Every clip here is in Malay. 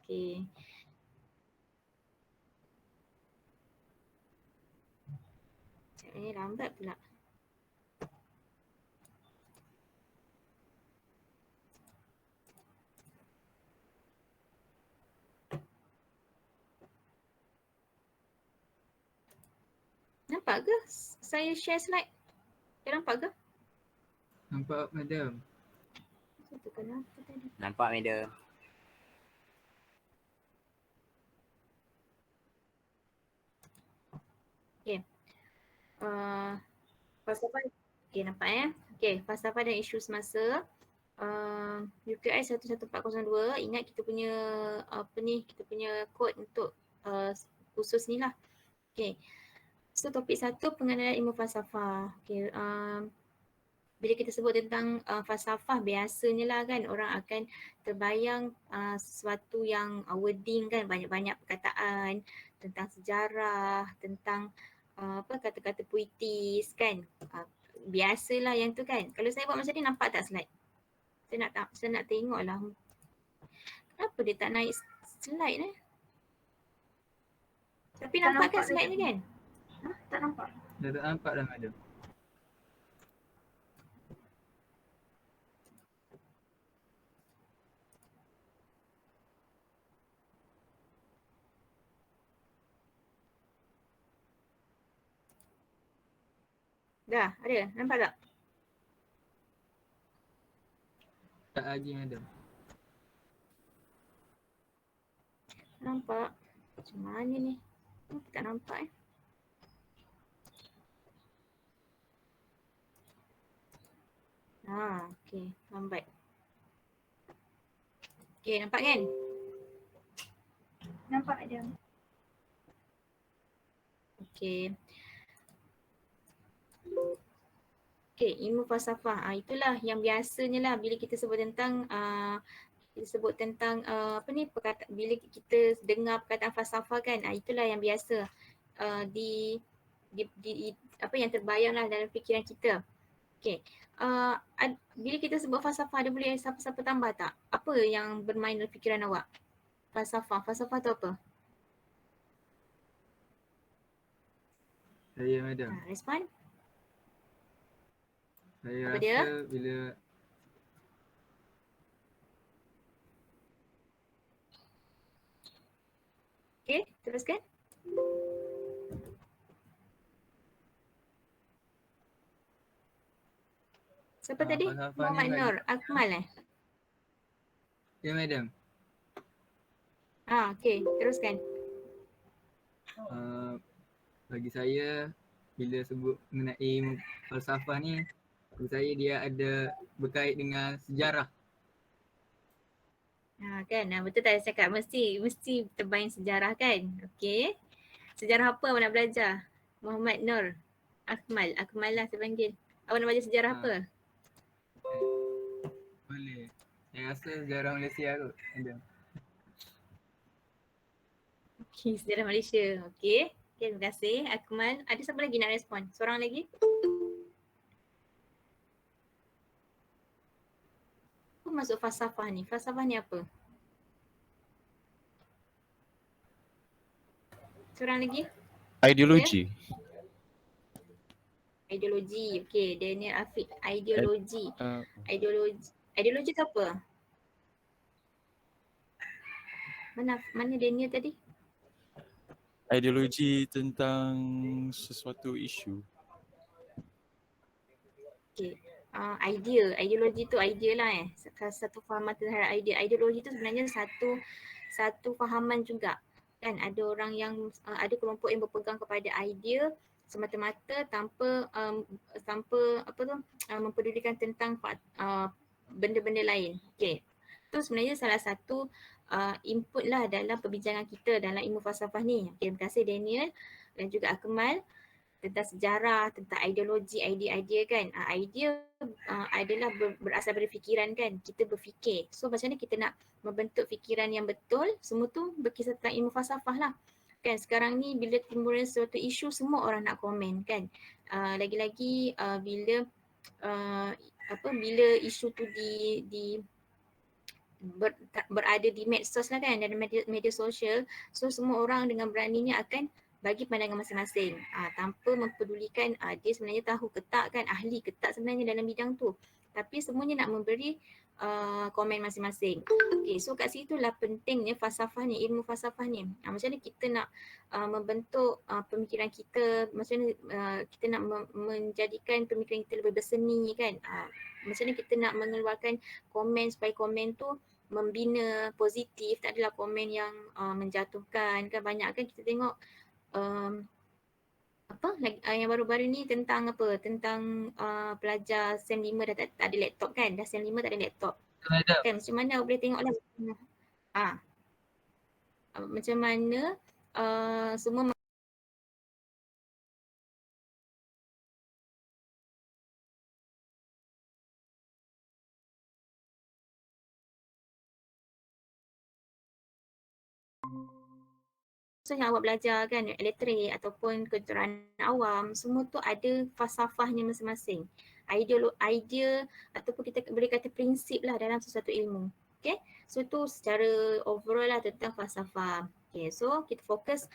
Okay. Lambat pula. Nampak ke saya share slide? Nampak ke? Nampak madam. Itu kenapa tadi? Nampak madam. Okay. Falsafah. Okay, nampak Okay, falsafah dan isu semasa. UKI 11402, ingat kita punya kita punya kod untuk khusus ni lah. Okay. So topik 1, pengenalan ilmu falsafah. Okay. Bila kita sebut tentang falsafah, biasanya lah kan orang akan terbayang sesuatu yang wording kan, banyak-banyak perkataan tentang sejarah, tentang kata-kata puitis kan. Biasalah yang tu kan. Kalau saya buat macam ni, nampak tak slide? Saya nak tengok lah. Kenapa dia tak naik slide ni? Tapi Tak nampak kan nampak slide dia. ni kan? Tak nampak. Dah tak nampak dah madam. Dah, ada? Nampak tak? Tak lagi madam. Nampak? Macam mana ni? Tak nampak okay. Lambat. Okay, nampak kan? Nampak dia. Okay. Okay, ilmu falsafah. Itulah yang biasanya lah bila kita sebut tentang bila kita dengar perkataan falsafah kan, itulah yang biasa yang terbayang lah dalam fikiran kita. Okay. Bila kita sebut falsafah, ada boleh siapa-siapa tambah tak? Apa yang bermain dalam fikiran awak? Falsafah tu apa? Saya madam. Respon? Saya Apa rasa dia? bila Okay, teruskan. Siapa tadi? falsafah ni Muhammad bagi- Nur Akmal Ya madam. Okay, teruskan. Bagi saya bila sebut mengenai falsafah ni, bagi saya dia ada berkait dengan sejarah. Kan, betul tak saya cakap mesti terbayang sejarah kan. Okay. Sejarah apa awak nak belajar? Muhammad Nur Akmal lah saya panggil. Awak nak belajar sejarah apa? Boleh. Saya rasa sejarah Malaysia kot madam. Okay, sejarah Malaysia. Okay, terima kasih Akmal. Ada siapa lagi nak respon? Seorang lagi? Apa masuk falsafah ni? Falsafah ni apa? Seorang lagi? Ideologi. Ideologi. Okay, Daniel Afiq. Ideologi. Uh, Ideologi tu apa? Mana Daniel tadi? Ideologi tentang sesuatu isu. Okay. Ideologi tu idea lah satu fahaman terhadap idea. Ideologi tu sebenarnya satu fahaman juga kan. Ada orang yang ada kelompok yang berpegang kepada idea semata-mata tanpa mempedulikan tentang benda-benda lain. Okay. Itu sebenarnya salah satu input lah dalam perbincangan kita dalam ilmu falsafah ni. Okay, terima kasih Daniel dan juga Akmal tentang sejarah, tentang ideologi, idea-idea kan. Idea adalah berasal dari fikiran kan. Kita berfikir. So macam mana kita nak membentuk fikiran yang betul, semua tu berkisar tentang ilmu falsafah lah. Kan sekarang ni bila timbulnya suatu isu, semua orang nak komen kan. Lagi-lagi bila isu tu berada di medsos lah kan, dan media sosial. So semua orang dengan beraninya akan bagi pandangan masing-masing tanpa mempedulikan dia sebenarnya tahu ke tak kan, ahli ke tak sebenarnya dalam bidang tu. Tapi semuanya nak memberi komen masing-masing. Okay, so kat situ lah pentingnya falsafah ni, ilmu falsafah ni. Macam mana kita nak membentuk pemikiran kita, macam mana kita nak menjadikan pemikiran kita lebih berseni kan. Macam mana kita nak mengeluarkan komen supaya komen tu membina, positif, tak adalah komen yang menjatuhkan kan. Banyak kan kita tengok yang baru-baru ni tentang tentang pelajar SEM 5 dah tak ada laptop kan, dah SEM 5 tak ada laptop kan. Macam mana boleh tengok lah macam mana semua yang awak belajar kan, elektrik ataupun kejuruteraan awam, semua tu ada falsafahnya masing-masing. Idea ataupun kita boleh kata prinsip lah dalam sesuatu ilmu. Okay, so tu secara overall lah tentang falsafah. Okay, so kita fokus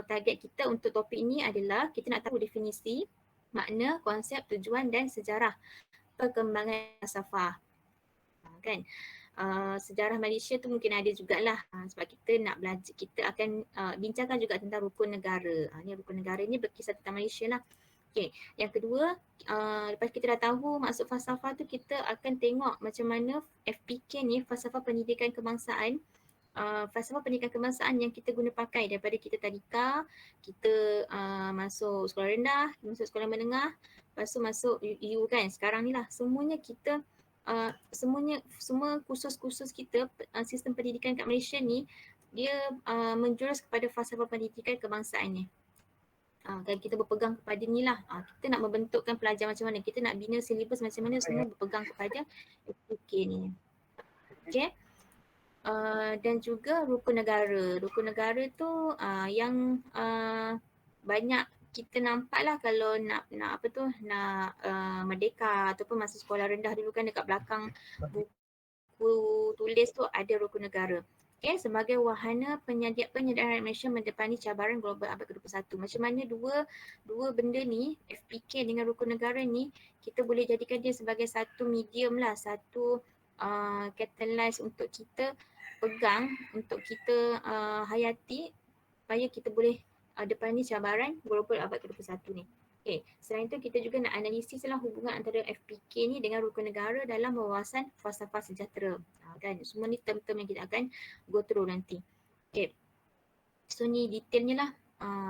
target kita untuk topik ni adalah kita nak tahu definisi, makna, konsep, tujuan dan sejarah perkembangan falsafah. Kan? Sejarah Malaysia tu mungkin ada jugalah sebab kita nak belajar, kita akan bincangkan juga tentang rukun negara. Ni rukun negara ni berkisar tentang Malaysia lah. Okay. Yang kedua, lepas kita dah tahu maksud falsafah tu, kita akan tengok macam mana FPK ni, falsafah pendidikan kebangsaan, falsafah pendidikan kebangsaan yang kita guna pakai daripada kita tadika, kita masuk sekolah rendah, masuk sekolah menengah, lepas tu masuk U kan, sekarang ni lah. Semuanya kita semua kursus-kursus kita, sistem pendidikan kat Malaysia ni, dia menjurus kepada falsafah pendidikan kebangsaan ni. Kan kita berpegang kepada ni lah. Kita nak membentukkan pelajar macam mana, kita nak bina silibus macam mana, semua berpegang kepada FPK ni. Okay. Dan juga rukun negara. Rukun negara tu yang banyak kita nampak lah kalau nak merdeka ataupun masa sekolah rendah dulu kan, dekat belakang buku tulis tu ada rukun negara. Okay, sebagai wahana penyederhanaan Malaysia mendepani cabaran global abad ke-21. Macam mana dua benda ni, FPK dengan rukun negara ni, kita boleh jadikan dia sebagai satu medium lah, satu catalyze untuk kita pegang, untuk kita hayati supaya kita boleh depani cabaran global abad ke-21 ni. Okay. Selain itu kita juga nak analisis lah hubungan antara FPK ni dengan rukun negara dalam wawasan falsafah sejahtera. Kan? Semua ni term-term yang kita akan go through nanti. Okay. So ni detailnya lah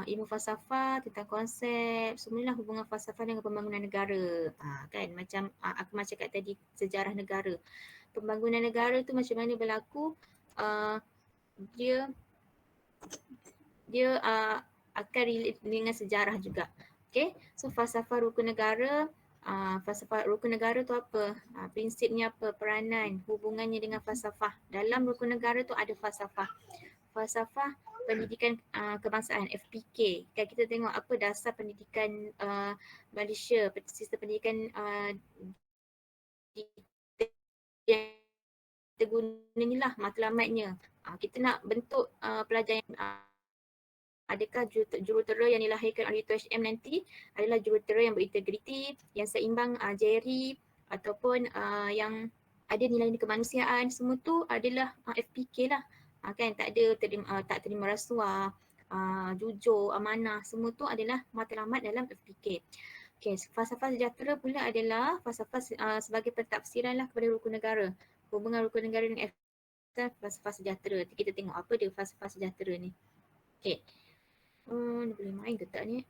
ilmu falsafah, tentang konsep, semualah hubungan falsafah dengan pembangunan negara. Kan macam aku macam kat tadi, sejarah negara. Pembangunan negara tu macam mana berlaku, dia akan relate dengan sejarah juga. Okay, so falsafah rukun negara, falsafah rukun negara tu apa? Prinsipnya apa? Peranan, hubungannya dengan falsafah. Dalam rukun negara tu ada falsafah. Falsafah pendidikan kebangsaan, FPK. Kan kita tengok apa dasar pendidikan Malaysia, sistem pendidikan kita guna ni lah matlamatnya. Kita nak bentuk pelajar yang adakah jurutera yang dilahirkan oleh UiTM nanti adalah jurutera yang berintegriti, yang seimbang jeri ataupun yang ada nilai kemanusiaan. Semua tu adalah FPK lah. Kan tak ada tak terima rasuah, jujur, amanah, semua tu adalah matlamat dalam FPK. Okay, falsafah sejahtera pula adalah falsafah sebagai pentafsiran lah kepada rukun negara. Hubungan rukun negara dengan falsafah sejahtera. Kita tengok apa dia falsafah sejahtera ni. Okay. Ni boleh main ke tak ni?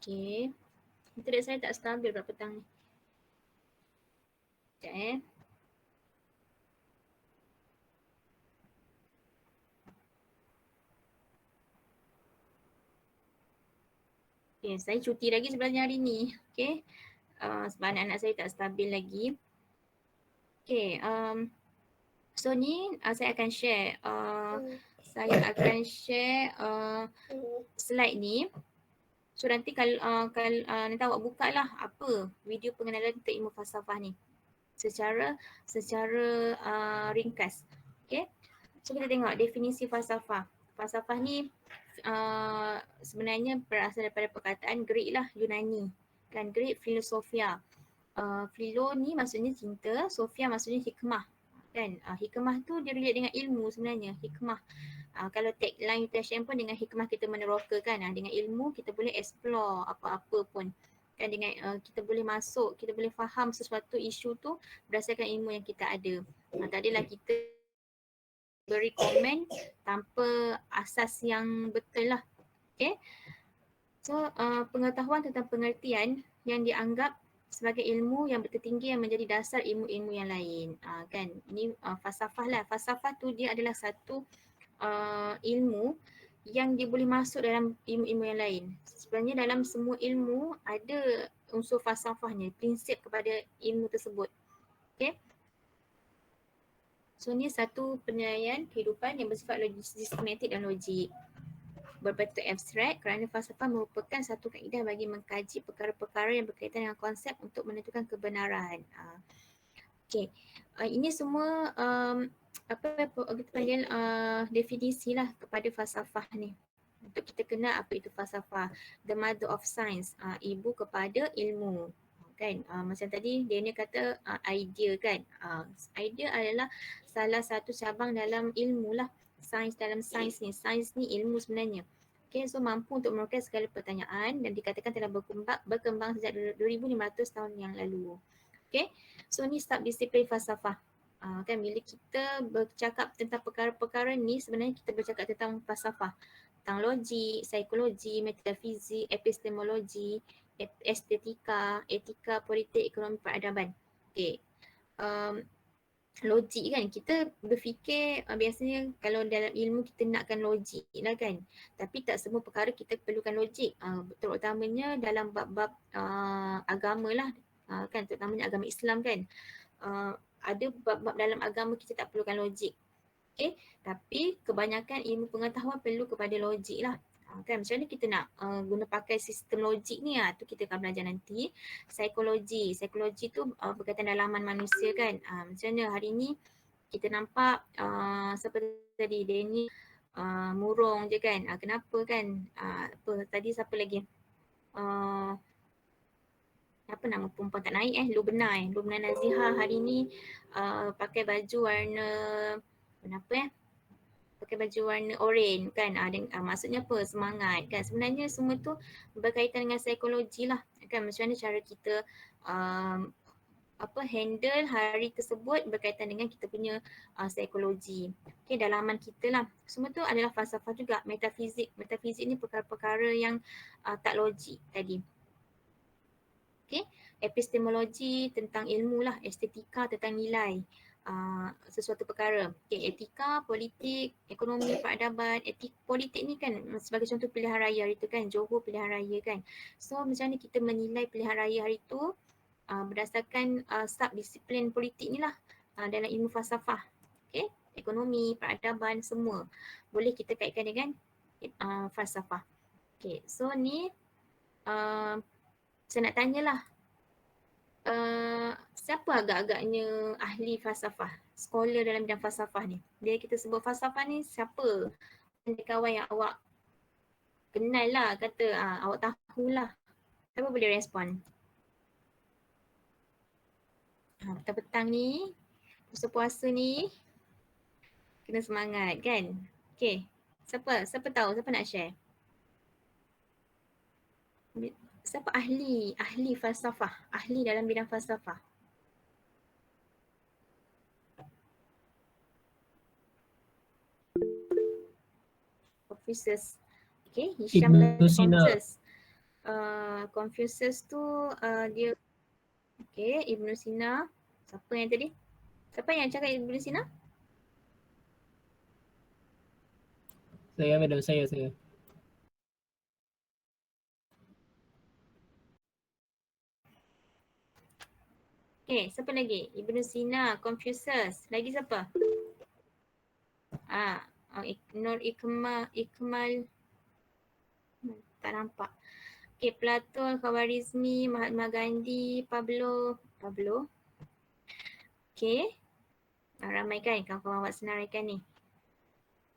Okay. Internet saya tak stabil berapa petang ni. Sekejap Okay, saya cuti lagi sebenarnya hari ni. Okay. Sebab anak-anak saya tak stabil lagi. Okay. So ni saya akan share saya akan share slide ni. So nanti kalau nanti awak buka lah apa video pengenalan untuk ilmu falsafah ni secara ringkas. Okay. So kita tengok definisi falsafah. Falsafah ni sebenarnya berasal daripada perkataan Greek lah, Yunani. Kan, Greek filosofia. Philo ni maksudnya cinta, Sophia maksudnya hikmah. Kan, hikmah tu dia relate dengan ilmu sebenarnya, hikmah. Kalau tagline UTHM pun dengan hikmah kita meneroka kan, dengan ilmu kita boleh explore apa-apa pun. Kan, dengan kita boleh masuk, kita boleh faham sesuatu isu tu berdasarkan ilmu yang kita ada. Tak adalah kita beri komen tanpa asas yang betul lah. Okay. So pengetahuan tentang pengertian yang dianggap sebagai ilmu yang bertertinggi yang menjadi dasar ilmu-ilmu yang lain. Kan, ini falsafah lah. Falsafah tu dia adalah satu ilmu yang dia boleh masuk dalam ilmu-ilmu yang lain. Sebenarnya dalam semua ilmu ada unsur falsafahnya, prinsip kepada ilmu tersebut. Okay. So ni satu penilaian kehidupan yang bersifat sistematik dan logik. Berbentuk abstrak kerana falsafah merupakan satu kaedah bagi mengkaji perkara-perkara yang berkaitan dengan konsep untuk menentukan kebenaran. Okay. Ini semua apa kita panggil definisi lah kepada falsafah ni. Untuk kita kenal apa itu falsafah. The mother of science, ibu kepada ilmu. Kan, macam tadi Daniel kata idea kan. Idea adalah salah satu cabang dalam ilmu lah. Sains dalam sains ni. Sains ni ilmu sebenarnya. Okay, so mampu untuk meroket segala pertanyaan dan dikatakan telah berkembang sejak 2500 tahun yang lalu. Okay, so ni subdisiplin falsafah. Kan bila kita bercakap tentang perkara-perkara ni sebenarnya kita bercakap tentang falsafah. Tentang logik, psikologi, metafizik, epistemologi, estetika, etika, politik, ekonomi, peradaban. Okay. Logik kan, kita berfikir biasanya kalau dalam ilmu kita nakkan logik lah kan. Tapi tak semua perkara kita perlukan logik. Terutamanya dalam bab-bab agama lah. Kan, terutamanya agama Islam kan. Ada bab-bab dalam agama kita tak perlukan logik. Okay, tapi kebanyakan ilmu pengetahuan perlu kepada logik lah. Kan, macam mana kita nak guna pakai sistem logik ni tu kita akan belajar nanti. Psikologi tu berkaitan dalaman manusia kan. Macam mana hari ni kita nampak seperti tadi Danny murung je kan. Kenapa kan? Tadi siapa lagi? Apa nama perempuan tak naik Lubna Nazihah hari ni pakai baju warna kenapa pakai baju warna oranye kan, maksudnya apa, semangat kan. Sebenarnya semua tu berkaitan dengan psikologi lah kan, macam mana cara kita handle hari tersebut berkaitan dengan kita punya psikologi. Okay, dalaman kita lah. Semua tu adalah falsafah juga. Metafizik ni perkara-perkara yang tak logik tadi. Okay, epistemologi tentang ilmu lah, estetika tentang nilai sesuatu perkara. Okay, etika, politik, ekonomi, peradaban. Politik ni kan sebagai contoh pilihan raya hari tu kan, Johor pilihan raya kan. So macam mana kita menilai pilihan raya hari tu berdasarkan subdisiplin politik ni lah dalam ilmu falsafah. Okay, ekonomi, peradaban semua boleh kita kaitkan dengan falsafah. Okay, so ni saya nak tanyalah, siapa agak-agaknya ahli falsafah, scholar dalam bidang falsafah ni? Bila kita sebut falsafah ni, siapa kawan yang awak kenal lah, kata awak tahulah. Siapa boleh respon? Petang-petang ni, puasa-puasa ni, kena semangat kan? Okay, siapa tahu, siapa nak share? Siapa ahli falsafah, ahli dalam bidang falsafah? Confucius. Okay, Hisham kata Confucius. Confucius tu dia, okay, Ibn Sina. Siapa yang tadi? Siapa yang cakap Ibn Sina? Saya, madam, saya. Okay, siapa lagi? Ibn Sina, Confucius. Lagi siapa? Nur Ikmal tak nampak. Okay, Plato, Khawarizmi, Mahatma Gandhi, Pablo. Okay. Ramai kan kawan-kawan awak senaraikan ni.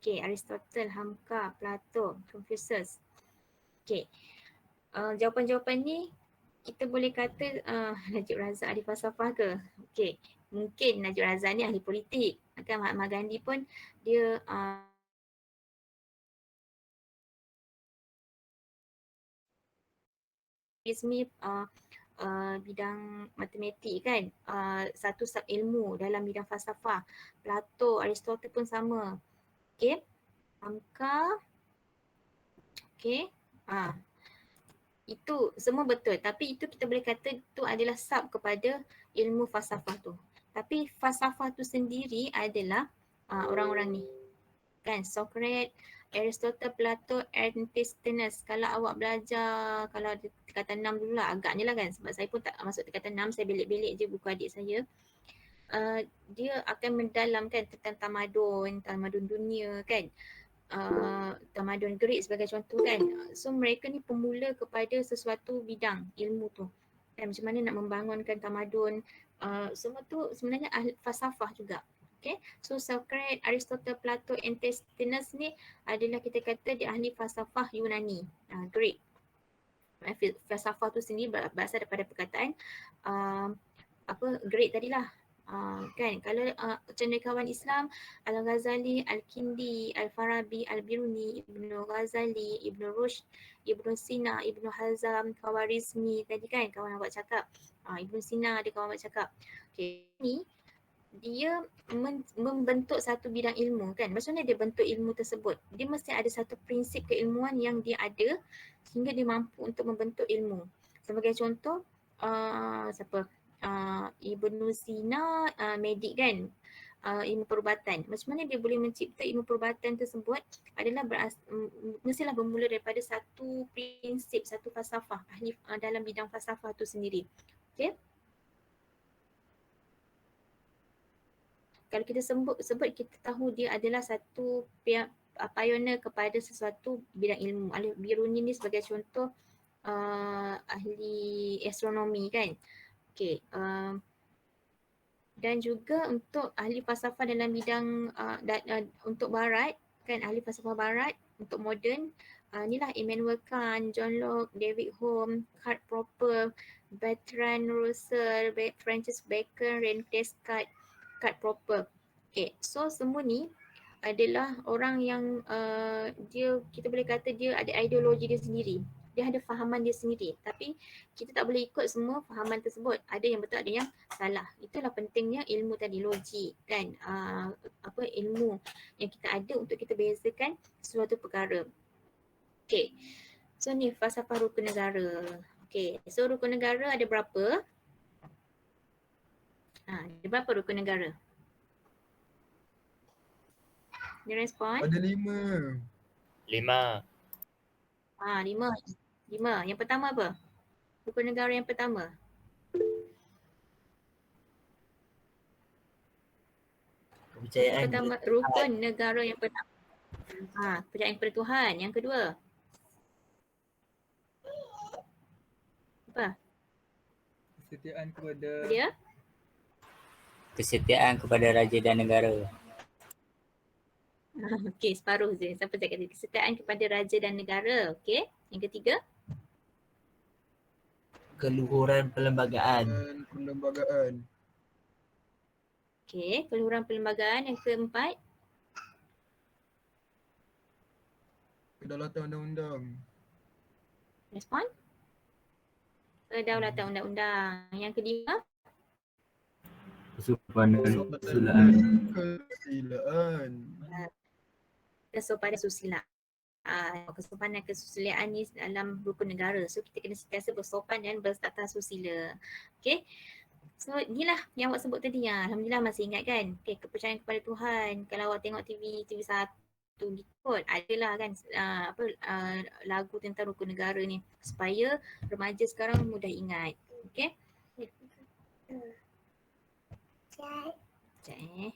Okay, Aristotle, Hamka, Plato, Confucius. Okay. Jawapan-jawapan ni kita boleh kata Najib Razak ahli falsafah ke? Okay. Mungkin Najib Razak ni ahli politik. Kan Mahatma Gandhi pun dia bidang matematik kan, satu sub ilmu dalam bidang falsafah. Plato, Aristotle pun sama. Okay, Hamka. Okay, itu semua betul, tapi itu kita boleh kata itu adalah sub kepada ilmu falsafah tu. Tapi falsafah tu sendiri adalah orang-orang ni kan, Socrates, Aristotle, Plato, Antisthenes. Kalau awak belajar, kalau tingkatan 6 dulu lah agaknya lah kan, sebab saya pun tak masuk tingkatan 6, saya belik-belik je buku adik saya. Dia akan mendalamkan tentang tamadun dunia kan, tamadun Greek sebagai contoh kan. So mereka ni pemula kepada sesuatu bidang ilmu tu kan, macam mana nak membangunkan tamadun, semua tu sebenarnya ahli falsafah juga. Okay, so Socrates, Aristotle, Plato, Antisthenes ni adalah kita kata dia ahli falsafah Yunani, Greek. Falsafah tu sendiri berasal daripada perkataan Greek tadilah. Kan, kalau cendekiawan Islam, Al-Ghazali, Al-Kindi, Al-Farabi, Al-Biruni, Ibnu Ghazali, Ibnu Rushd, Ibnu Sina, Ibnu Hazm, Khawarizmi tadi kan kawan awak cakap. Ibnu Sina ada kawan awak cakap. Okay, ni dia membentuk satu bidang ilmu kan. Macam mana dia bentuk ilmu tersebut? Dia mesti ada satu prinsip keilmuan yang dia ada sehingga dia mampu untuk membentuk ilmu. Sebagai contoh, siapa? Ibnu Sina, medik kan, ilmu perubatan. Macam mana dia boleh mencipta ilmu perubatan tersebut adalah mestilah bermula daripada satu prinsip, satu falsafah, ahli dalam bidang falsafah tu sendiri. Okay. Kalau kita sebut kita tahu dia adalah satu pioneer kepada sesuatu bidang ilmu. Al-Biruni ni sebagai contoh ahli astronomi kan. Okay. Dan juga untuk ahli falsafah dalam bidang untuk barat kan, ahli falsafah barat untuk moden, inilah Immanuel Kant, John Locke, David Hume, Karl Popper, Bertrand Russell, Francis Bacon, René Descartes, Karl Popper. Okay, so semua ni adalah orang yang kita boleh kata dia ada ideologi dia sendiri. Dia ada fahaman dia sendiri. Tapi kita tak boleh ikut semua fahaman tersebut. Ada yang betul, ada yang salah. Itulah pentingnya ilmu tadi, logik kan. Ilmu yang kita ada untuk kita bezakan sesuatu perkara. Okay. So ni falsafah rukun negara. Okay. So rukun negara ada berapa? Ada berapa rukun negara? Dia respon? Ada 5. 5. 5. Yang pertama apa? Rukun negara yang pertama. Kepercayaan Pertama, rukun negara yang pertama. Kepercayaan kepada Tuhan. Yang kedua. Apa? Kesetiaan kepada Dia? kesetiaan kepada raja dan negara. Okey, separuh je. Siapa cakap tadi? Kesetiaan kepada raja dan negara. Okey. Yang ketiga? Keluhuran perlembagaan. perlembagaan. Okey, keluhuran perlembagaan. Yang keempat? Kedaulatan undang-undang. Respon? Kedaulatan undang-undang. Yang kelima? Kesopanan kesusilaan. Kesopanan kesusilaan. Kesopanan kesusilaan ni dalam rukun negara. So kita kena sentiasa bersopan dan bertata susila. Okay. So inilah yang awak sebut tadi. Alhamdulillah masih ingat kan. Okay, kepercayaan kepada Tuhan. Kalau awak tengok TV 1 kot adalah kan lagu tentang rukun negara ni. Supaya remaja sekarang mudah ingat. Okay. Sekejap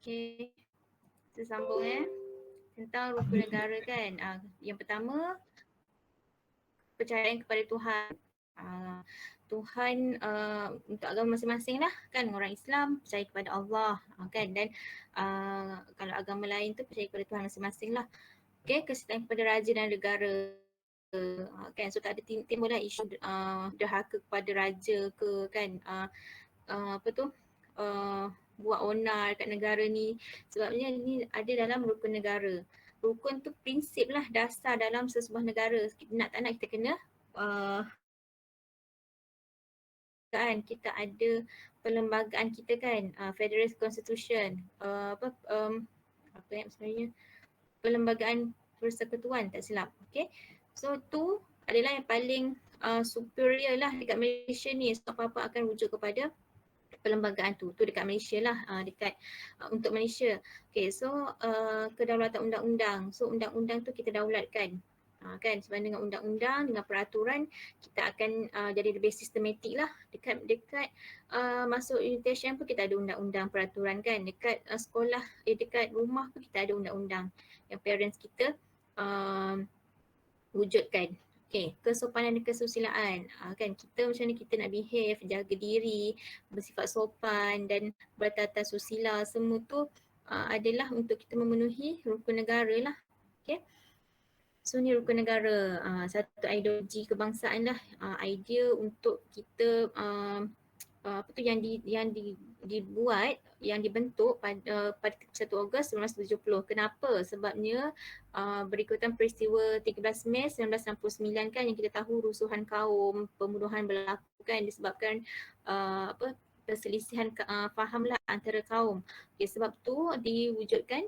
Okay, kita sambung tentang rukun negara kan. Yang pertama, percayaan kepada Tuhan. Tuhan untuk agama masing-masing lah kan. Orang Islam percaya kepada Allah kan, dan kalau agama lain tu percaya kepada Tuhan masing-masing lah. Okay, kesetaraan kepada raja dan negara kan. So tak ada timbul lah isu derhaka kepada raja ke kan, buat onar kat negara ni, sebabnya ni ada dalam rukun negara. Rukun tu prinsip lah, dasar dalam sesebuah negara. Nak tak nak kita kena kan, kita ada perlembagaan kita kan, Federal Constitution, apa yang sebenarnya, perlembagaan persekutuan tak silap. Okay, so tu adalah yang paling superior lah dekat Malaysia ni. So apa-apa akan rujuk kepada perlembagaan tu dekat Malaysia lah, dekat untuk Malaysia. Okay, so kedaulatan undang-undang. So undang-undang tu kita daulatkan kan, sebanding dengan undang-undang, dengan peraturan, kita akan jadi lebih sistematik lah. Dekat masuk unitation pun kita ada undang-undang peraturan kan. Dekat sekolah, dekat rumah pun kita ada undang-undang yang parents kita wujudkan. Okay, kesopanan dan kesusilaan kan, kita macam ni kita nak behave, jaga diri, bersifat sopan dan bertata susila, semua tu adalah untuk kita memenuhi rukun negara lah. Okay, so ni rukun negara, satu ideologi kebangsaan lah, idea untuk kita apa tu yang dibuat, yang dibentuk pada 1 Ogos 1970. Kenapa? Sebabnya berikutan peristiwa 13 Mei 1969 kan, yang kita tahu rusuhan kaum, pembunuhan berlaku kan, disebabkan perselisihan faham lah antara kaum. Okay, sebab tu diwujudkan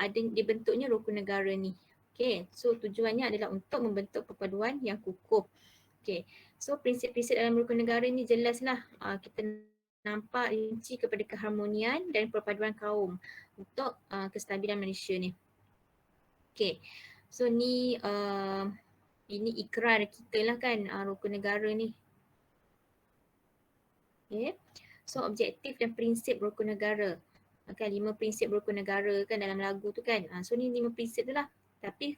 ada dibentuknya rukun negara ni. Okay, so tujuannya adalah untuk membentuk perpaduan yang kukuh. Okay, so prinsip-prinsip dalam rukun negara ni jelaslah, kita nampak rinci kepada keharmonian dan perpaduan kaum untuk kestabilan Malaysia ni. Okay, so ni ini ikrar kita lah kan, rukun negara ni. Okay, so objektif dan prinsip rukun negara. Kan 5 prinsip rukun negara kan dalam lagu tu kan. So ni 5 prinsip tu lah. Tapi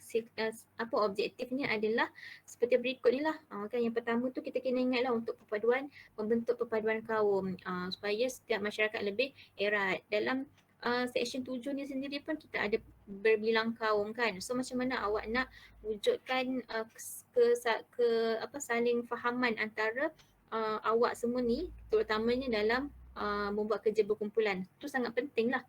apa objektifnya adalah seperti berikut ni lah. Kan yang pertama tu kita kena ingat lah, untuk perpaduan, membentuk perpaduan kaum supaya setiap masyarakat lebih erat. Dalam section 7 ni sendiri pun kita ada berbilang kaum kan. So macam mana awak nak wujudkan saling fahaman antara awak semua ni, terutamanya dalam membuat kerja berkumpulan. Tu sangat penting lah.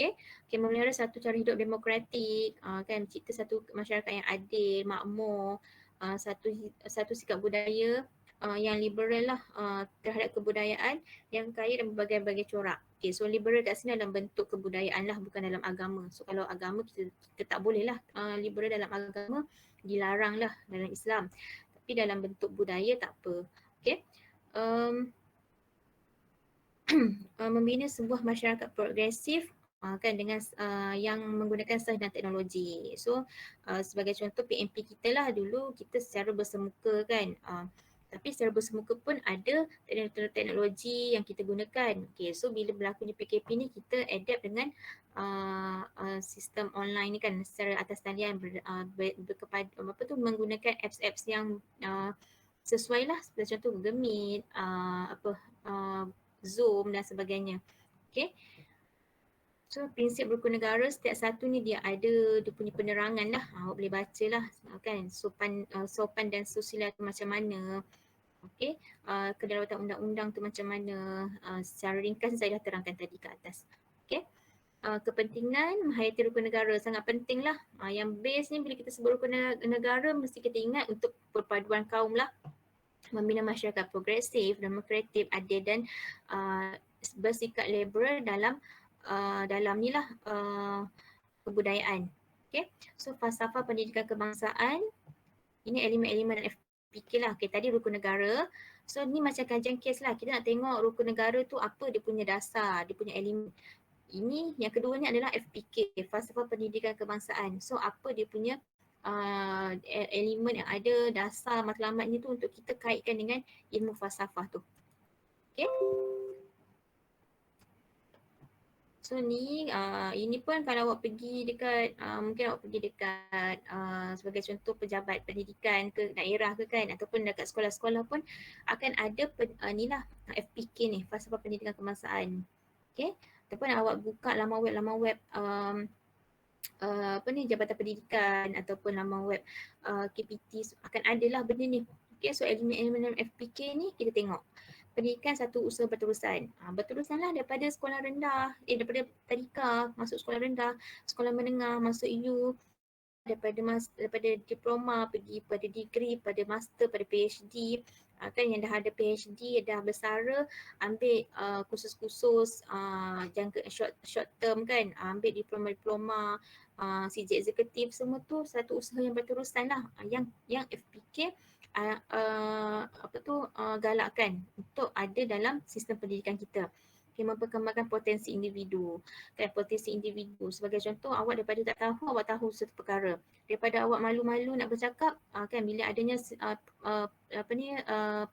Okay, memelihara satu cara hidup demokratik, kan, cipta satu masyarakat yang adil, makmur, satu sikap budaya yang liberal lah terhadap kebudayaan yang kaya dan berbagai-bagai corak. Okay, so liberal kat sini dalam bentuk kebudayaan lah, bukan dalam agama. So kalau agama kita tak boleh lah, liberal dalam agama dilarang lah dalam Islam. Tapi dalam bentuk budaya tak apa. Okay. Membina sebuah masyarakat progresif kan, dengan yang menggunakan sains dan teknologi. So sebagai contoh PMP kita lah, dulu kita secara bersemuka kan, tapi secara bersemuka pun ada teknologi yang kita gunakan. Okay, so bila berlakunya PKP ni kita adapt dengan sistem online ni kan, secara atas talian menggunakan apps-apps yang sesuai lah, seperti contoh Google Meet, Zoom dan sebagainya. Okay, so prinsip rukun negara setiap satu ni dia ada dia punya penerangan lah, awak boleh baca lah kan, sopan dan susila tu macam mana. Okay, kedaulatan undang-undang tu macam mana, secara ringkas saya dah terangkan tadi ke atas. Okay, kepentingan menghayati rukun negara sangat penting lah. Yang base ni bila kita sebut rukun negara mesti kita ingat untuk perpaduan kaum lah, membina masyarakat progresif, demokratik, adil dan bersikap liberal dalam ni lah kebudayaan. Okay, so falsafah pendidikan kebangsaan, ini elemen-elemen FPK lah. Okay, tadi rukun negara. So ni macam kajian kes lah, kita nak tengok rukun negara tu apa dia punya dasar, dia punya elemen. Ini yang kedua ni adalah FPK, falsafah pendidikan kebangsaan. So apa dia punya elemen yang ada, dasar matlamatnya tu untuk kita kaitkan dengan ilmu falsafah tu. Okay. So ni ini pun kalau awak pergi dekat mungkin awak pergi dekat sebagai contoh pejabat pendidikan ke daerah ke kan, ataupun dekat sekolah-sekolah pun akan ada ni lah FPK ni, falsafah pendidikan kebangsaan. Okay, ataupun awak buka laman web apa ni Jabatan Pendidikan ataupun laman web KPT akan ada lah benda ni. Okay, so elemen-elemen FPK ni kita tengok. Pendidikan satu usaha berterusan. Berterusan lah daripada sekolah rendah, daripada tadika masuk sekolah rendah, sekolah menengah masuk U, daripada diploma pergi pada degree, pada master, pada PhD. Kan yang dah ada PhD, dah bersara, ambil kursus-kursus jangka short term kan, ambil diploma-diploma, CJ eksekutif, semua tu satu usaha yang berterusan lah. Yang FPK galakkan untuk ada dalam sistem pendidikan kita. Okay, memperkembangkan potensi individu. Kan, potensi individu. Sebagai contoh, awak daripada tak tahu, awak tahu satu perkara. Daripada awak malu-malu nak bercakap, kan bila adanya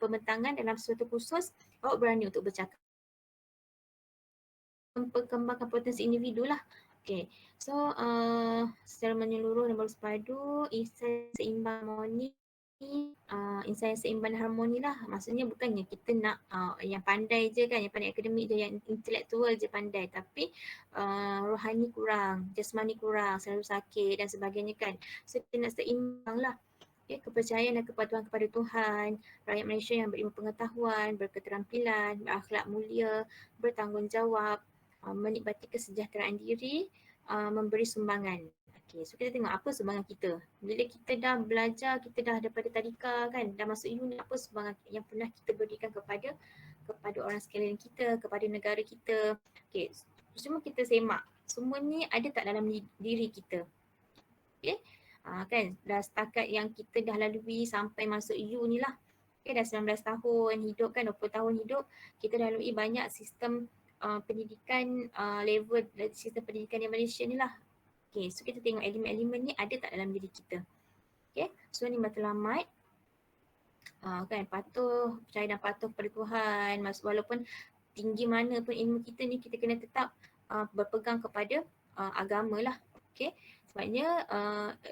pembentangan dalam suatu kursus, awak berani untuk bercakap. Memperkembangkan potensi individu lah. Okay, so secara menyeluruh dan bersepadu, insan seimbang harmoni, insan yang seimbang dan harmoni lah. Maksudnya bukannya kita nak yang pandai je kan, yang pandai akademik je, yang intelektual je pandai, tapi rohani kurang, jasmani kurang, selalu sakit dan sebagainya kan. So kita nak seimbang lah. Okay, kepercayaan dan kepatuhan kepada Tuhan, rakyat Malaysia yang berilmu pengetahuan, berketerampilan, berakhlak mulia, bertanggungjawab, menikmati kesejahteraan diri, memberi sumbangan. Okay, so kita tengok apa sumbangan kita. Bila kita dah belajar, kita dah daripada tadika kan, dah masuk uni, apa sumbangan yang pernah kita berikan kepada orang sekalian kita, kepada negara kita. Okay, semua kita semak. Semua ni ada tak dalam diri kita? Okay, kan dah setakat yang kita dah lalui sampai masuk U ni lah. Okay, dah 19 tahun hidup kan, 20 tahun hidup, kita dah lalui banyak sistem pendidikan, level sistem pendidikan di Malaysia ni lah. Okay, so kita tengok elemen-elemen ni ada tak dalam diri kita. Okay, so ni matlamat. Kan, patuh, percaya dan patuh kepada Tuhan. Walaupun tinggi mana pun ilmu kita ni, kita kena tetap berpegang kepada agama lah. Okay, sebabnya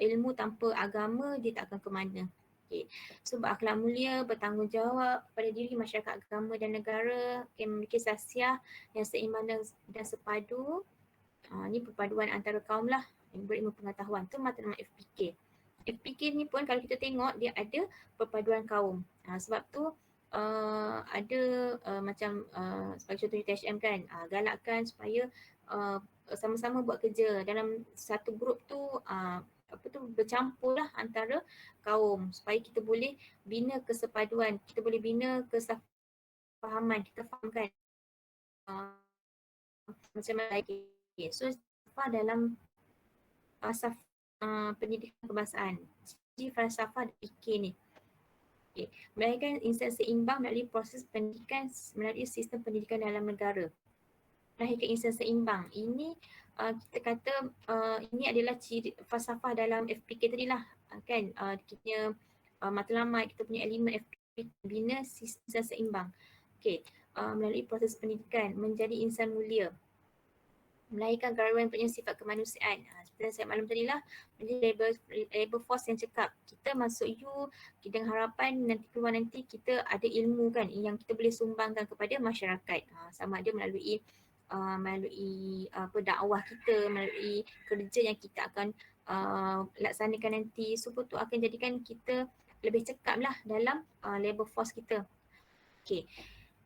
ilmu tanpa agama dia tak akan ke mana. Okay, so berakhlak mulia, bertanggungjawab pada diri, masyarakat, agama dan negara. Okay, memiliki sasiah yang seimbang dan sepadu. Ni perpaduan antara kaum lah yang berilmu pengetahuan. Tu matlamat FPK. FPK ni pun kalau kita tengok dia ada perpaduan kaum. Sebab tu ada macam sebagai contoh UTHM kan, galakkan supaya sama-sama buat kerja dalam satu grup tu, bercampur lah antara kaum supaya kita boleh bina kesepaduan, kita boleh bina kesefahaman, kita faham kan macam mana lagi. So falsafah dalam pendidikan kebangsaan, jadi falsafah fikir ni. Okay, melahirkan insan seimbang melalui proses pendidikan, melalui sistem pendidikan dalam negara. Melahirkan insan seimbang. Ini kita kata ini adalah ciri falsafah dalam FPK tadi lah. Kan, kita punya matlamat, kita punya elemen FPK, bina sistem seimbang. Okay, melalui proses pendidikan, menjadi insan mulia. Melahirkan garawan yang punya sifat kemanusiaan. Seperti yang saya maklum tadi lah, menjadi labor force yang cekap. Kita masuk U dengan harapan nanti keluar nanti kita ada ilmu kan yang kita boleh sumbangkan kepada masyarakat. Sama ada melalui dakwah kita, melalui kerja yang kita akan laksanakan nanti. Semua tu akan jadikan kita lebih cekap lah dalam labor force kita. Okay.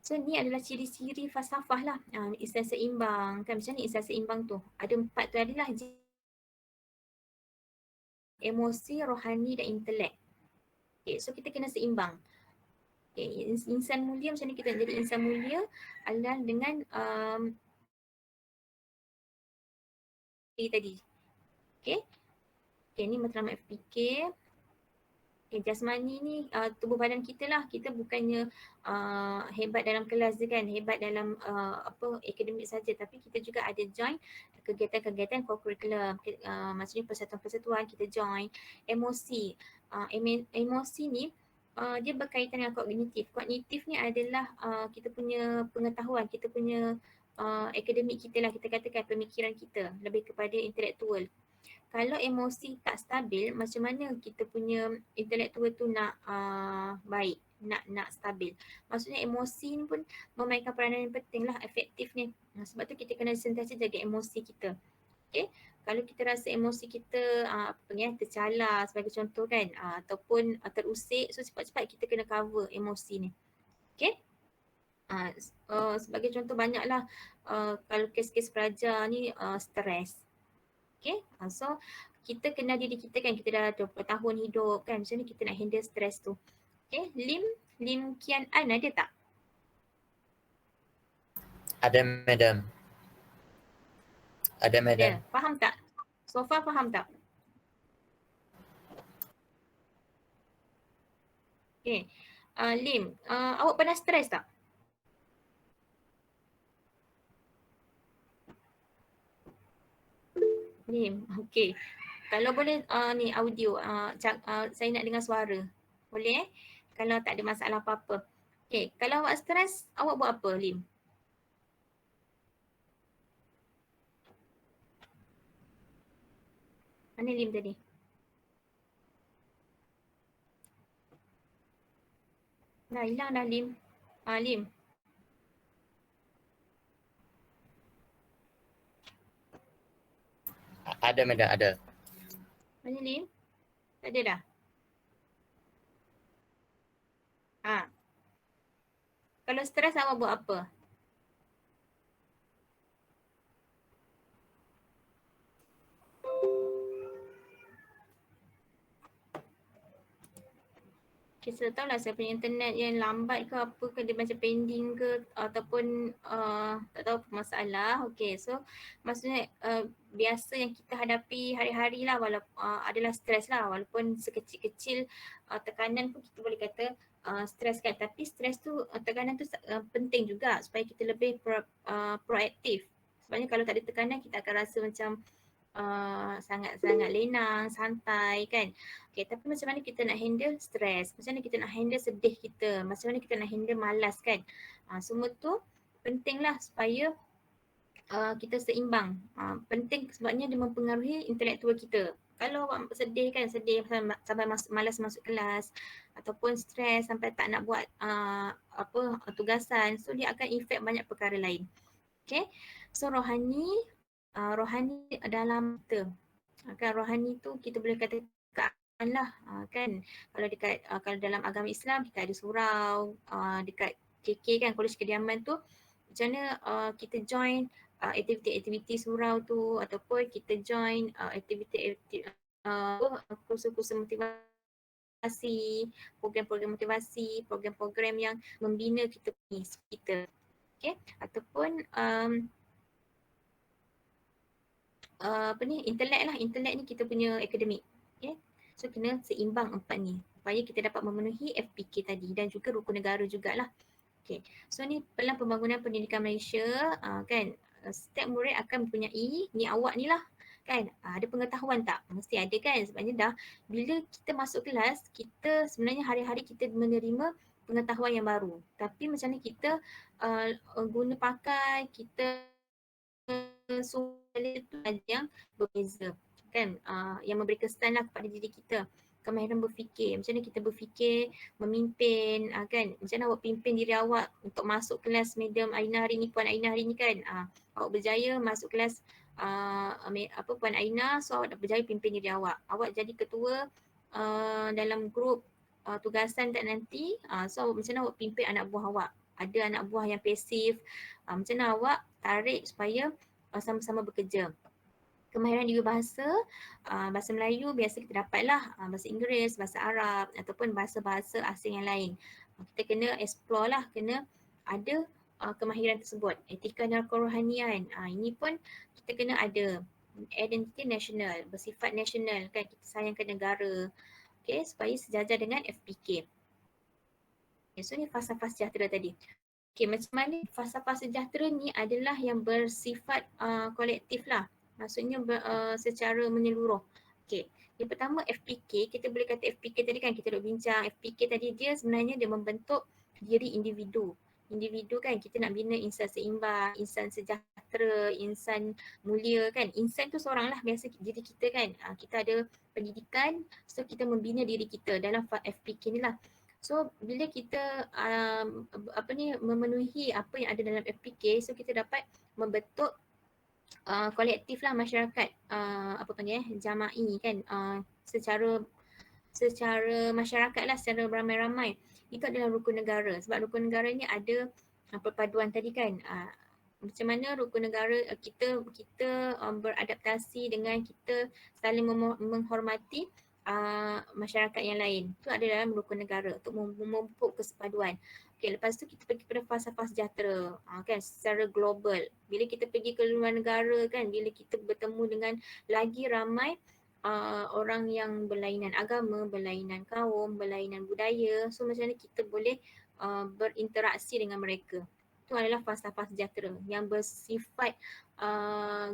So ni adalah ciri-ciri falsafah lah. Insan seimbang. Kan macam ni insan seimbang tu. Ada 4 tu adalah emosi, rohani dan intelek. Okay, so kita kena seimbang. Okay, insan mulia macam ni kita jadi insan mulia adalah dengan tadi. Okay. Okay, ni matlamat FPK. Okay, jasmani ni tubuh badan kita lah. Kita bukannya hebat dalam kelas je kan, hebat dalam akademik saja, tapi kita juga ada join kegiatan-kegiatan co-curriculum. Maksudnya persatuan-persatuan kita join. Emosi. Emosi ni dia berkaitan dengan kognitif. Kognitif ni adalah kita punya pengetahuan, kita punya akademik kita lah, kita katakan pemikiran kita lebih kepada intelektual. Kalau emosi tak stabil, macam mana kita punya intelektual tu nak baik, nak stabil. Maksudnya emosi ni pun memainkan peranan yang penting lah, efektif ni. Sebab tu kita kena sentiasa jaga emosi kita. Okay, kalau kita rasa emosi kita tercalar sebagai contoh kan, ataupun terusik, so cepat-cepat kita kena cover emosi ni. Okay, sebagai contoh banyaklah kalau kes-kes pelajar ni stres. Okay, so kita kenal diri kita kan, kita dah 20 tahun hidup kan, macam mana kita nak handle stres tu. Okay, Lim Kian An ada tak? Ada madam. Ada madam. Ada, faham tak? So far faham tak? Okay, Lim, awak pernah stres tak? Lim, okay. Kalau boleh ni audio, saya nak dengar suara. Boleh? Kalau tak ada masalah apa-apa. Okay, kalau awak stres, awak buat apa, Lim? Mana Lim tadi? Dah hilang dah Lim. Lim. Ada madam, ada. Mana Lim? Tak ada dah? Kalau stres awak buat apa? Okay, saya tahu lah saya punya internet yang lambat ke apa ke, dia macam pending ke ataupun tak tahu apa masalah. Okay, so maksudnya biasa yang kita hadapi hari-hari lah adalah stres lah, walaupun sekecil-kecil tekanan pun kita boleh kata stres kan. Tapi stres tu, tekanan tu penting juga supaya kita lebih proaktif. Sebabnya kalau tak ada tekanan kita akan rasa macam sangat-sangat lenang, santai kan. Okay, tapi macam mana kita nak handle stres, macam mana kita nak handle sedih kita, macam mana kita nak handle malas kan. Semua tu penting lah supaya kita seimbang. Penting sebabnya dia mempengaruhi intelektual kita. Kalau awak sedih kan, sedih sampai malas masuk kelas ataupun stres sampai tak nak buat tugasan, so dia akan efek banyak perkara lain. Okay, so rohani dalam kita. Kan rohani tu kita boleh kata keamanan lah kan. Kalau dalam agama Islam kita ada surau, dekat KK kan, Kolej Kediaman tu, macam mana kita join aktiviti-aktiviti surau tu, ataupun kita join kursus-kursus motivasi, program-program motivasi, program-program yang membina kita. Okay, ataupun intelek ni kita punya akademik. Okay, so kena seimbang empat ni supaya kita dapat memenuhi FPK tadi dan juga rukun negara jugalah. Okay, so ni pelan pembangunan pendidikan Malaysia kan. Setiap murid akan mempunyai ni awak ni lah kan. Ada pengetahuan tak? Mesti ada kan, sebabnya dah bila kita masuk kelas, kita sebenarnya hari-hari kita menerima pengetahuan yang baru. Tapi macam mana kita guna pakai, kita soalan itu ada yang berbeza kan, yang memberi kesan lah kepada diri kita. Kemahiran berfikir, macam mana kita berfikir, memimpin kan, macam mana awak pimpin diri awak untuk masuk kelas Madam Aina hari ni, Puan Aina hari ni kan. Awak berjaya masuk kelas Puan Aina, so awak dah berjaya pimpin diri awak. Awak jadi ketua dalam grup tugasan tak nanti, so macam mana awak pimpin anak buah awak. Ada anak buah yang pasif, macam mana awak tarik supaya sama-sama bekerja. Kemahiran juga bahasa Melayu biasa kita dapatlah, bahasa Inggeris, bahasa Arab ataupun bahasa-bahasa asing yang lain. Kita kena explore lah, kena ada kemahiran tersebut. Etika dan kerohanian, ini pun kita kena ada. Identiti nasional, bersifat nasional kan, kita sayangkan negara. Okay, supaya sejajar dengan FPK. Okay, so ni falsafah sejahtera tadi. Okay, macam mana falsafah sejahtera ni adalah yang bersifat kolektif lah. Maksudnya secara menyeluruh. Okay, yang pertama FPK, kita boleh kata FPK tadi kan, kita duk bincang FPK tadi, dia sebenarnya dia membentuk diri individu. individu kan, kita nak bina insan seimbang, insan sejahtera, insan mulia kan. Insan tu seorang lah biasa diri kita kan. Kita ada pendidikan, so kita membina diri kita dalam FPK ni lah. So bila kita memenuhi apa yang ada dalam FPK, so kita dapat membentuk kolektif lah masyarakat, jama'i kan, secara masyarakat lah, secara ramai-ramai. Itu adalah rukun negara. Sebab rukun negara ni ada perpaduan tadi kan. Macam mana rukun negara kita beradaptasi dengan kita saling menghormati masyarakat yang lain. Itu ada dalam rukun negara untuk memupuk kesepaduan. Okay, lepas tu kita pergi kepada falsafah sejahtera kan, secara global. Bila kita pergi ke luar negara kan, bila kita bertemu dengan lagi ramai orang yang berlainan agama, berlainan kaum, berlainan budaya. So macam mana kita boleh berinteraksi dengan mereka. Itu adalah falsafah sejahtera yang bersifat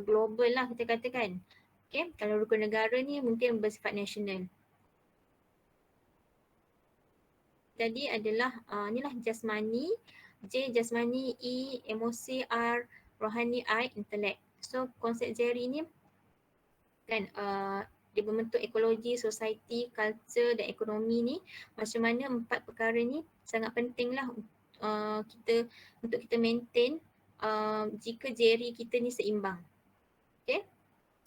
global lah kita katakan. Okay, kalau rukun negara ni mungkin bersifat nasional. Tadi adalah inilah jasmani, J jasmani, E emosi, R rohani, I intelek. So konsep Jerry ni kan dia membentuk ekologi, society, culture dan ekonomi ni. Macam mana 4 perkara ni sangat penting lah untuk kita maintain jika Jerry kita ni seimbang. Okay,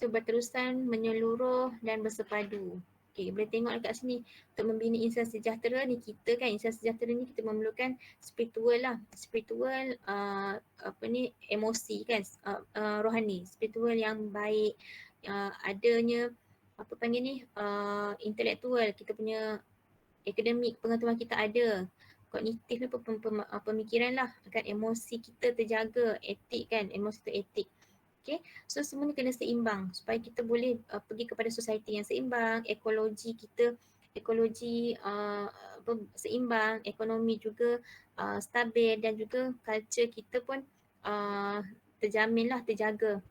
so berterusan, menyeluruh dan bersepadu. Okay, boleh tengok dekat sini untuk membina insan sejahtera ni, kita kan insan sejahtera ni kita memerlukan spiritual lah, spiritual emosi kan, rohani, spiritual yang baik, adanya intelektual, kita punya akademik, pengetahuan kita ada, kognitif ni pemikiran lah kan, emosi kita terjaga, etik kan, emosi tu etik. Okay, so semuanya kena seimbang supaya kita boleh pergi kepada society yang seimbang, ekologi kita seimbang, ekonomi juga stabil dan juga culture kita pun terjamin lah, terjaga.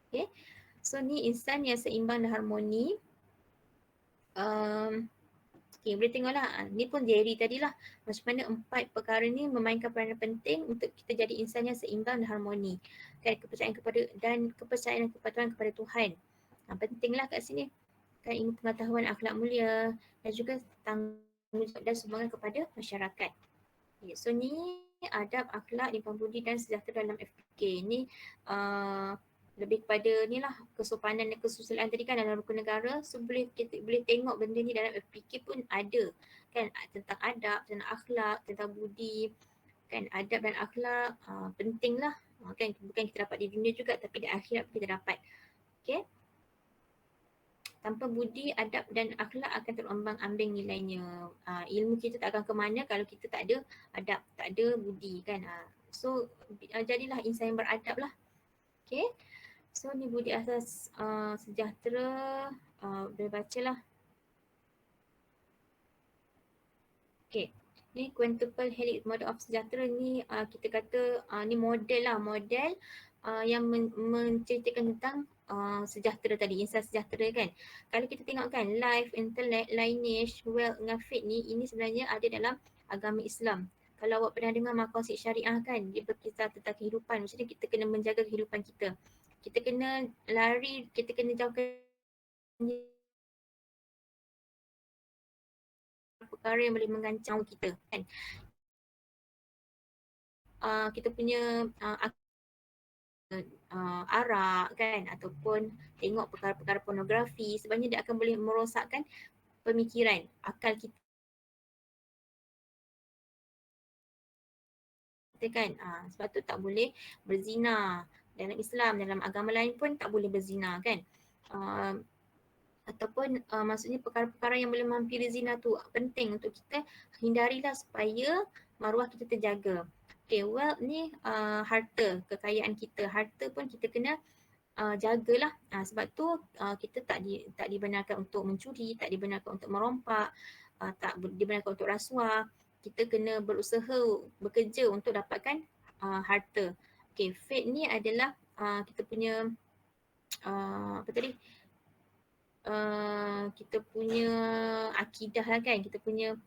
Okay, so ni insan yang seimbang dan harmoni. Okay, boleh tengoklah, ni pun Jerry tadilah. Macam mana 4 perkara ni memainkan peranan penting untuk kita jadi insan yang seimbang dan harmoni. Kan, kepercayaan dan kepatuhan kepada Tuhan. Pentinglah kat sini. Kan, ilmu pengetahuan, akhlak mulia dan juga tanggungjawab dan sumbangan kepada masyarakat. Okay, so ni adab, akhlak, limpah budi dan sejahtera dalam FPK. Ni lebih kepada ni lah, kesopanan dan kesusilaan tadi kan dalam rukun negara. So kita boleh tengok benda ni dalam FPK pun ada kan, tentang adab, tentang akhlak, tentang budi kan. Adab dan akhlak penting lah kan, bukan kita dapat di dunia juga tapi di akhirat kita dapat. Okay, tanpa budi, adab dan akhlak akan terombang-ambing nilainya. Ilmu kita tak akan ke mana kalau kita tak ada adab, tak ada budi kan. So jadilah insan yang beradab lah. Okay, so ni budi asas sejahtera, boleh baca lah. Okay, ni quintuple helix model of sejahtera ni kita kata ni model lah, model yang menceritakan tentang sejahtera tadi, insan sejahtera kan. Kalau kita tengok kan, life, intellect, lineage, wealth dengan fate ni, ini sebenarnya ada dalam agama Islam. Kalau awak pernah dengar maqasid syariah kan, dia berkisah tentang kehidupan, maksudnya kita kena menjaga kehidupan kita. Kita kena lari, kita kena jauhkan perkara yang boleh mengancam kita kan. Kita punya arak kan, ataupun tengok perkara-perkara pornografi, sebenarnya dia akan boleh merosakkan pemikiran, akal kita kan. Sebab tu tak boleh berzina dalam Islam, dalam agama lain pun tak boleh berzina kan. Ataupun maksudnya perkara-perkara yang boleh menghampiri zina tu penting untuk kita hindarilah supaya maruah kita terjaga. Okay, wealth ni harta, kekayaan kita. Harta pun kita kena jagalah. Sebab tu kita tak dibenarkan untuk mencuri, tak dibenarkan untuk merompak, tak dibenarkan untuk rasuah. Kita kena berusaha, bekerja untuk dapatkan harta. Okay, fate ni adalah kita punya kita punya akidah lah kan, kita punya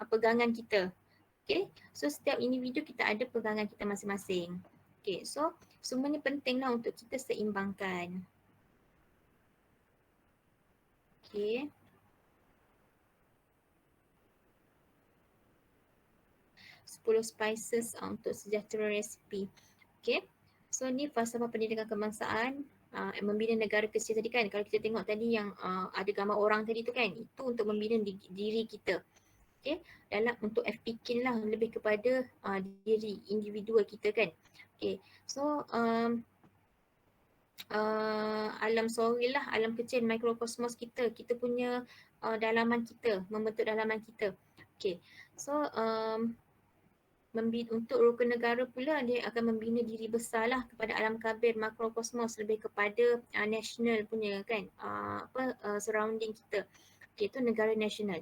pegangan kita. Okay, so setiap individu kita ada pegangan kita masing-masing. Okay, so semuanya pentinglah untuk kita seimbangkan. Okay. Sepuluh spices untuk sejahtera resipi. Okay, so ni falsafah pendidikan kebangsaan. Membina negara kecil tadi kan, kalau kita tengok tadi yang ada gambar orang tadi tu kan, itu untuk membina diri kita. Okay, dalam untuk FPK lah, lebih kepada diri individu kita kan. Okay, so alam soril lah, alam kecil, mikrokosmos kita punya dalaman kita, membentuk dalaman kita. Okay, so untuk rukun negara pula dia akan membina diri besar lah kepada alam kabir, makrokosmos, lebih kepada national punya kan, surrounding kita. Okay, itu negara nasional.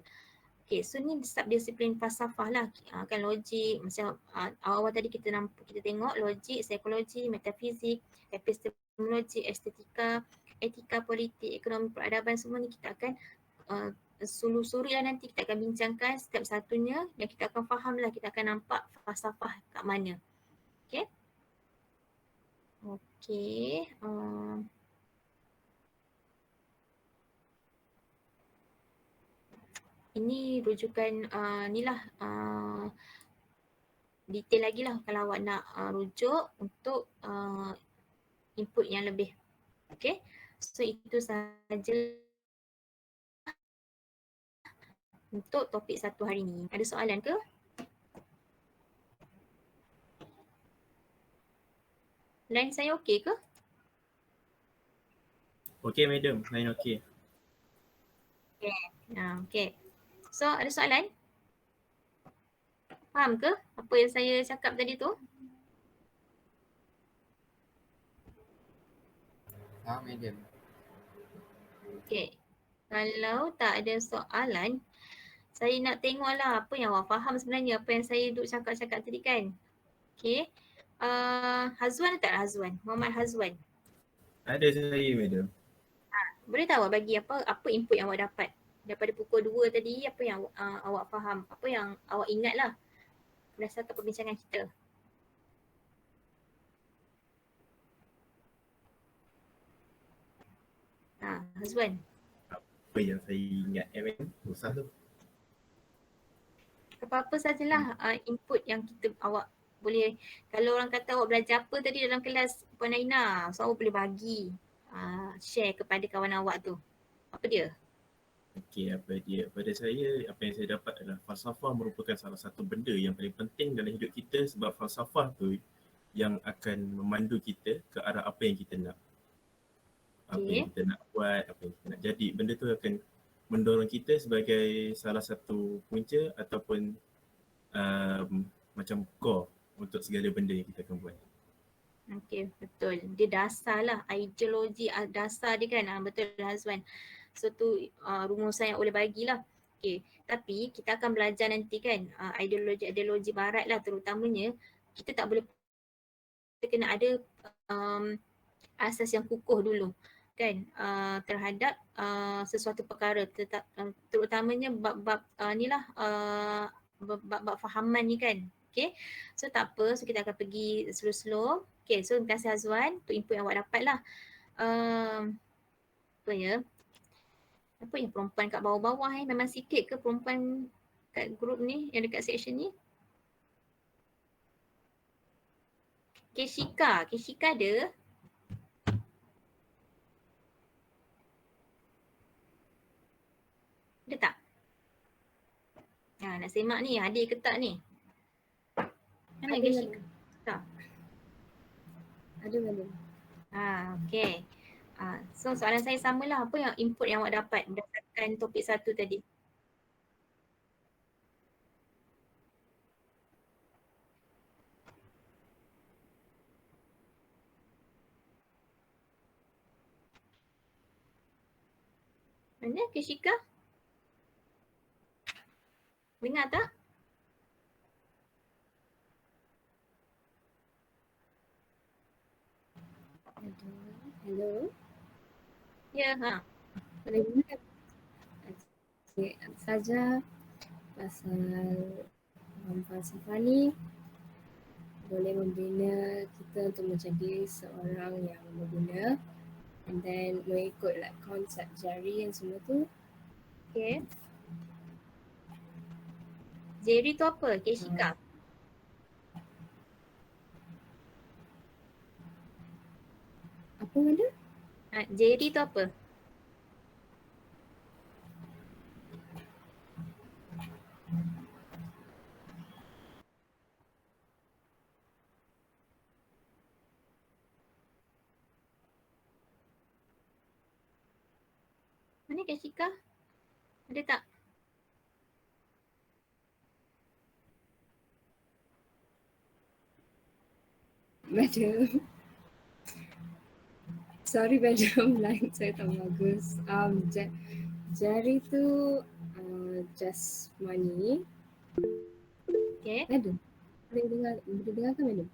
Okay, so ni subdisiplin falsafah lah, kan logik, macam awal-awal tadi kita tengok logik, psikologi, metafizik, epistemologi, estetika, etika, politik, ekonomi, peradaban, semua ni kita akan sulusuri lah, nanti kita akan bincangkan setiap satunya dan kita akan faham lah, kita akan nampak falsafah kat mana. Okay. Okay. Ini rujukan ni lah, detail lagi lah kalau awak nak rujuk untuk input yang lebih. Okay, so itu sahaja untuk topik satu hari ni. Ada soalan ke? Line saya okey ke? Okey madam, line okey. Okay. So ada soalan? Faham ke apa yang saya cakap tadi tu? Faham madam. Okay. Kalau tak ada soalan, saya nak tengoklah apa yang awak faham sebenarnya, apa yang saya duk cakap-cakap tadi kan. Okay. Hazwan tak Hazwan? Muhammad Hazwan. Ada saya madam. Boleh tak awak bagi apa input yang awak dapat daripada pukul 2 tadi, apa yang awak faham, apa yang awak ingat lah berdasarkan perbincangan kita. Hazwan. Apa yang saya ingat madam? Usah tu. Apa-apa sajalah input yang awak boleh, kalau orang kata awak belajar apa tadi dalam kelas Puan Aina, so awak boleh bagi share kepada kawan awak tu. Apa dia? Okey, apa dia? Pada saya, apa yang saya dapat adalah falsafah merupakan salah satu benda yang paling penting dalam hidup kita, sebab falsafah tu yang akan memandu kita ke arah apa yang kita nak. Apa yang kita nak buat, apa yang kita nak jadi. Benda tu akan mendorong kita sebagai salah satu punca ataupun macam core untuk segala benda yang kita akan buat. Okey, betul. Dia dasar lah, ideologi dasar dia kan. Betul Hazwan. So tu rumusan yang boleh bagilah. Okey, tapi kita akan belajar nanti kan ideologi barat lah terutamanya. Kita tak boleh, kita kena ada asas yang kukuh dulu kan terhadap sesuatu perkara, terutamanya bab-bab inilah bab fahaman ni kan. Okay, so tak apa, so kita akan pergi slow-slow. Okay, so terima kasih Azwan untuk input yang awak dapat lah. Apa yang perempuan kat bawah-bawah memang sikit ke perempuan kat group ni yang dekat section ni? Keshika ada? Ada tak? Nak semak ni, hadir ke tak ni? Mana Keshika? Tak. Ada madam. Okay. So soalan saya samalah, apa yang input yang awak dapat berdasarkan topik satu tadi? Mana Keshika? Dengar tak? Hello. Ya, Boleh dengar? Saja pasal falsafah ni boleh membina kita untuk menjadi seorang yang berguna, and then mengikut like konsep Jerry yang semua tu. Okay. Jerry tu apa? Keshika. Apa ada? Jerry tu apa? Mana Keshika? Ada tak? Madam. Sorry madam, line saya tak bagus. Jerry tu just money. Okay. Ada. Boleh dengar kan madam?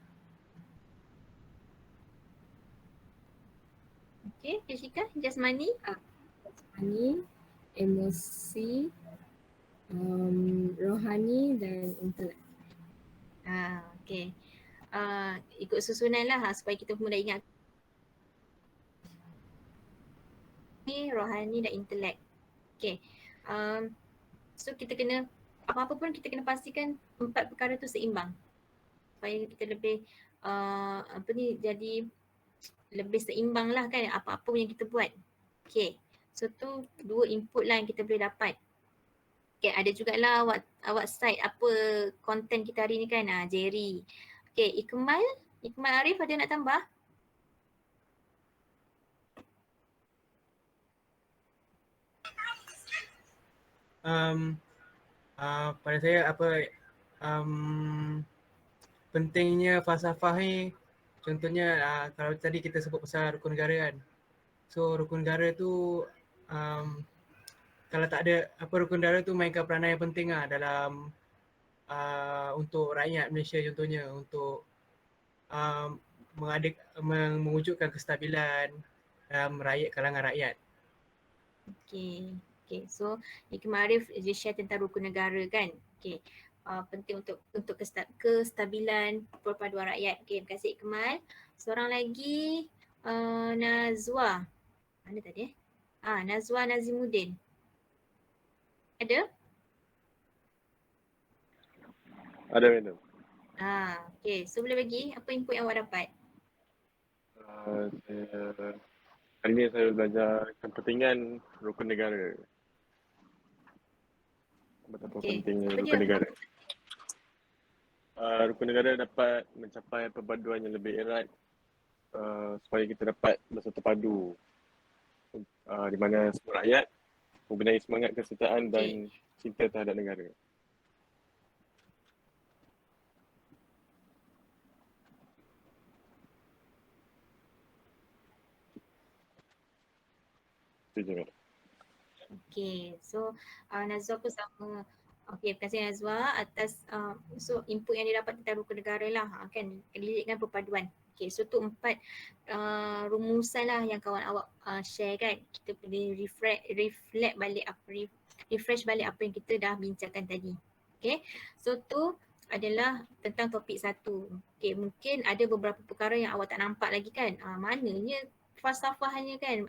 Okay, Keshika, just money. Rohani, emosi, rohani dan intelek. Okay. Ikut susunan lah supaya kita mula ingat. Ni rohani dan intelek. Okay. So kita kena, apa-apa pun kita kena pastikan 4 perkara tu seimbang. Supaya kita lebih jadi lebih seimbang lah kan apa-apa yang kita buat. Okay. So tu 2 input lah yang kita boleh dapat. Okay, ada jugalah awak cite apa konten kita hari ni kan, Jerry. Okay, Ikmal Arif ada nak tambah? Pada saya pentingnya falsafah ni, contohnya kalau tadi kita sebut pasal rukun negara kan. So rukun negara tu kalau tak ada rukun negara tu mainkan peranan yang penting dalam untuk rakyat Malaysia, contohnya untuk mewujudkan kestabilan dalam kalangan rakyat. Okay. So Ikmal Arif dia share tentang rukun negara kan. Okay. Penting untuk kestabilan perpaduan rakyat. Okay, terima kasih Ikmal. Seorang lagi Nazwa. Mana tadi Nazwa Nazimuddin. Ada? Ada madam. Okay. So boleh bagi apa input yang awak dapat? Hari ni saya belajar kepentingan rukun negara. Betapa pentingnya rukun negara. Rukun negara dapat mencapai perpaduan yang lebih erat supaya kita dapat bersatu padu di mana semua rakyat mempunyai semangat kesertaan dan cinta terhadap negara. Setuju, madam. Okay, so Nazwa pun sama. Okay, terima kasih Nazwa atas so input yang dia dapat tentang rukun negara lah kan, kelilitkan perpaduan. Okay, so tu 4 rumusan lah yang kawan awak share kan. Kita boleh refresh balik apa yang kita dah bincangkan tadi. Okay, so tu adalah tentang topik 1. Okay, mungkin ada beberapa perkara yang awak tak nampak lagi kan. Mananya falsafahnya kan,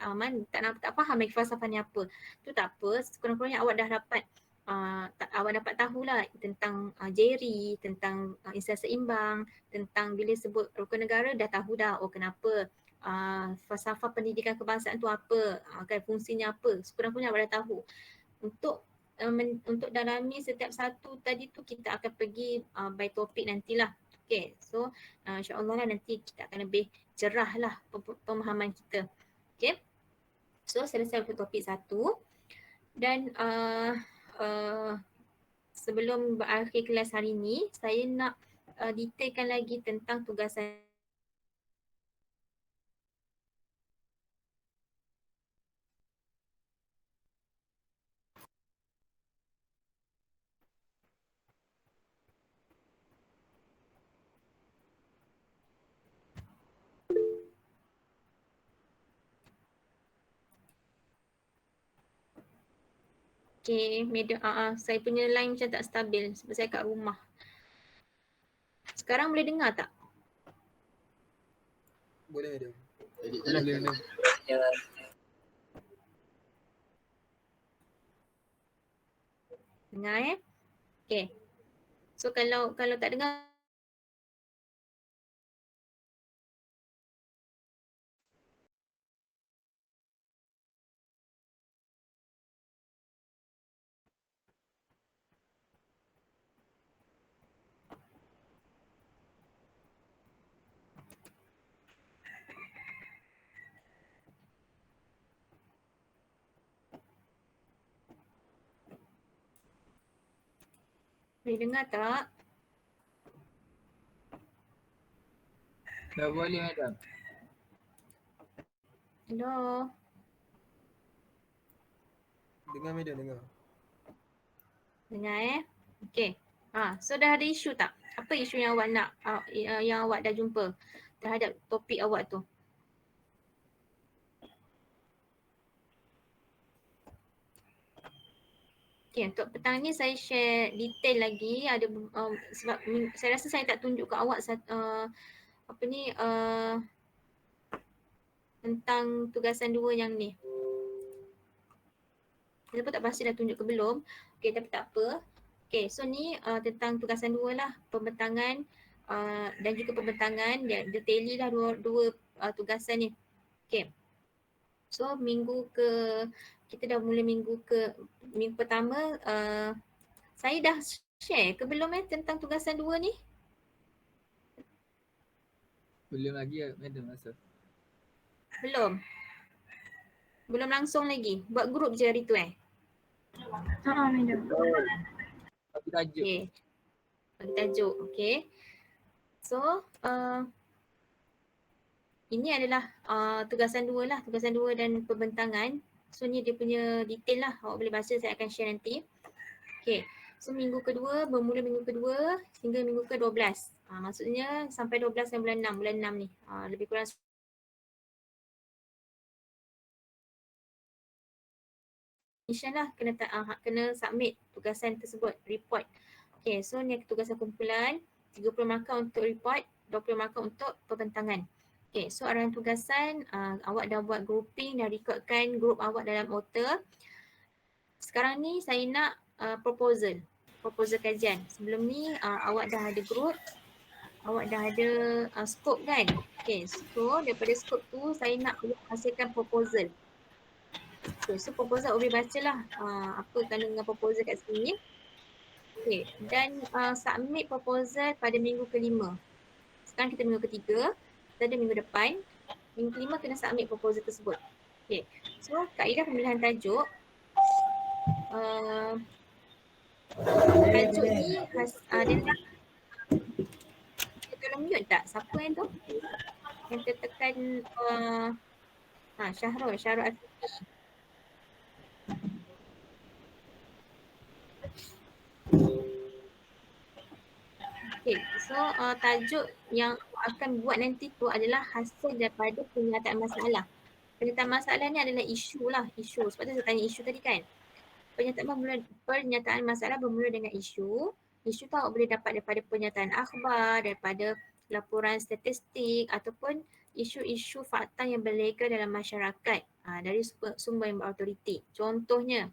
tak faham lagi falsafah ni apa. Tu tak apa, sekurang-kurangnya awak dah dapat awak dapat tahulah tentang Jerry, tentang insan seimbang, tentang bila sebut rukun negara dah tahu dah kenapa falsafah pendidikan kebangsaan tu apa, kan fungsinya apa, sekurang-kurangnya awak dah tahu. Untuk dalami setiap satu tadi tu kita akan pergi by topik nantilah. Okay, so insyaAllah lah nanti kita akan lebih cerah lah pemahaman kita. Okay, so selesai untuk topik 1. Dan sebelum berakhir kelas hari ni, saya nak detailkan lagi tentang tugasan. Okay, saya punya line macam tak stabil sebab saya kat rumah. Sekarang boleh dengar tak? Boleh madam. Boleh madam. Dengar Okay. So kalau tak dengar, boleh dengar tak? Tak boleh madam. Hello? Dengar madam, dengar. Dengar Okay. So dah ada isu tak? Apa isu yang awak nak, yang awak dah jumpa terhadap topik awak tu? Okay, untuk petang ni saya share detail lagi. Ada sebab saya rasa saya tak tunjuk ke awak tentang tugasan 2 yang ni. Saya pun tak pasti dah tunjuk ke belum. Okay, tapi tak apa. Okay, so ni tentang tugasan 2 lah. Pembentangan dan juga pembentangan. Dia tally lah dua tugasan ni. Okay. So kita dah mula minggu pertama. Saya dah share ke belum tentang tugasan 2 ni? Belum lagi madam masa. Belum? Belum langsung lagi? Buat grup je hari tu Madam. Bagi tajuk. Okay. Bagi tajuk, okay. So, ini adalah tugasan 2 lah. Tugasan 2 dan pembentangan. So, ni dia punya detail lah. Awak boleh baca, saya akan share nanti. Okay. So, bermula minggu kedua hingga minggu ke-12. Maksudnya sampai 12 dan bulan 6. Bulan 6 ni. Lebih kurang lah kena submit tugasan tersebut, report. Okay, so ni tugasan kumpulan, 30 markah untuk report, 20 markah untuk pembentangan. Okay, so arahan tugasan, awak dah buat grouping, dah rekodkan group awak dalam Otter. Sekarang ni saya nak proposal kajian. Sebelum ni awak dah ada group, awak dah ada scope kan? Okay, so daripada scope tu saya nak hasilkan proposal. Okay, so proposal boleh baca lah apa kandungan proposal kat sini. Okay, dan submit proposal pada minggu ke-5. Sekarang kita minggu ke-3, kita ada minggu depan. Minggu ke-5 kena submit proposal tersebut. Okay, so kaedah pemilihan tajuk. Tajuk ni adalah, kita tolong mute tak? Siapa yang tu? Yang tertekan Syahrul Afifi. Okay, so tajuk yang akan buat nanti tu adalah hasil daripada penyataan masalah. Penyataan masalah ni adalah isu lah, isu. Sebab tu saya tanya isu tadi kan. Pernyataan masalah bermula dengan isu. Isu tu awak boleh dapat daripada pernyataan akhbar, daripada laporan statistik ataupun isu-isu fakta yang berlega dalam masyarakat dari sumber yang berautoriti. Contohnya,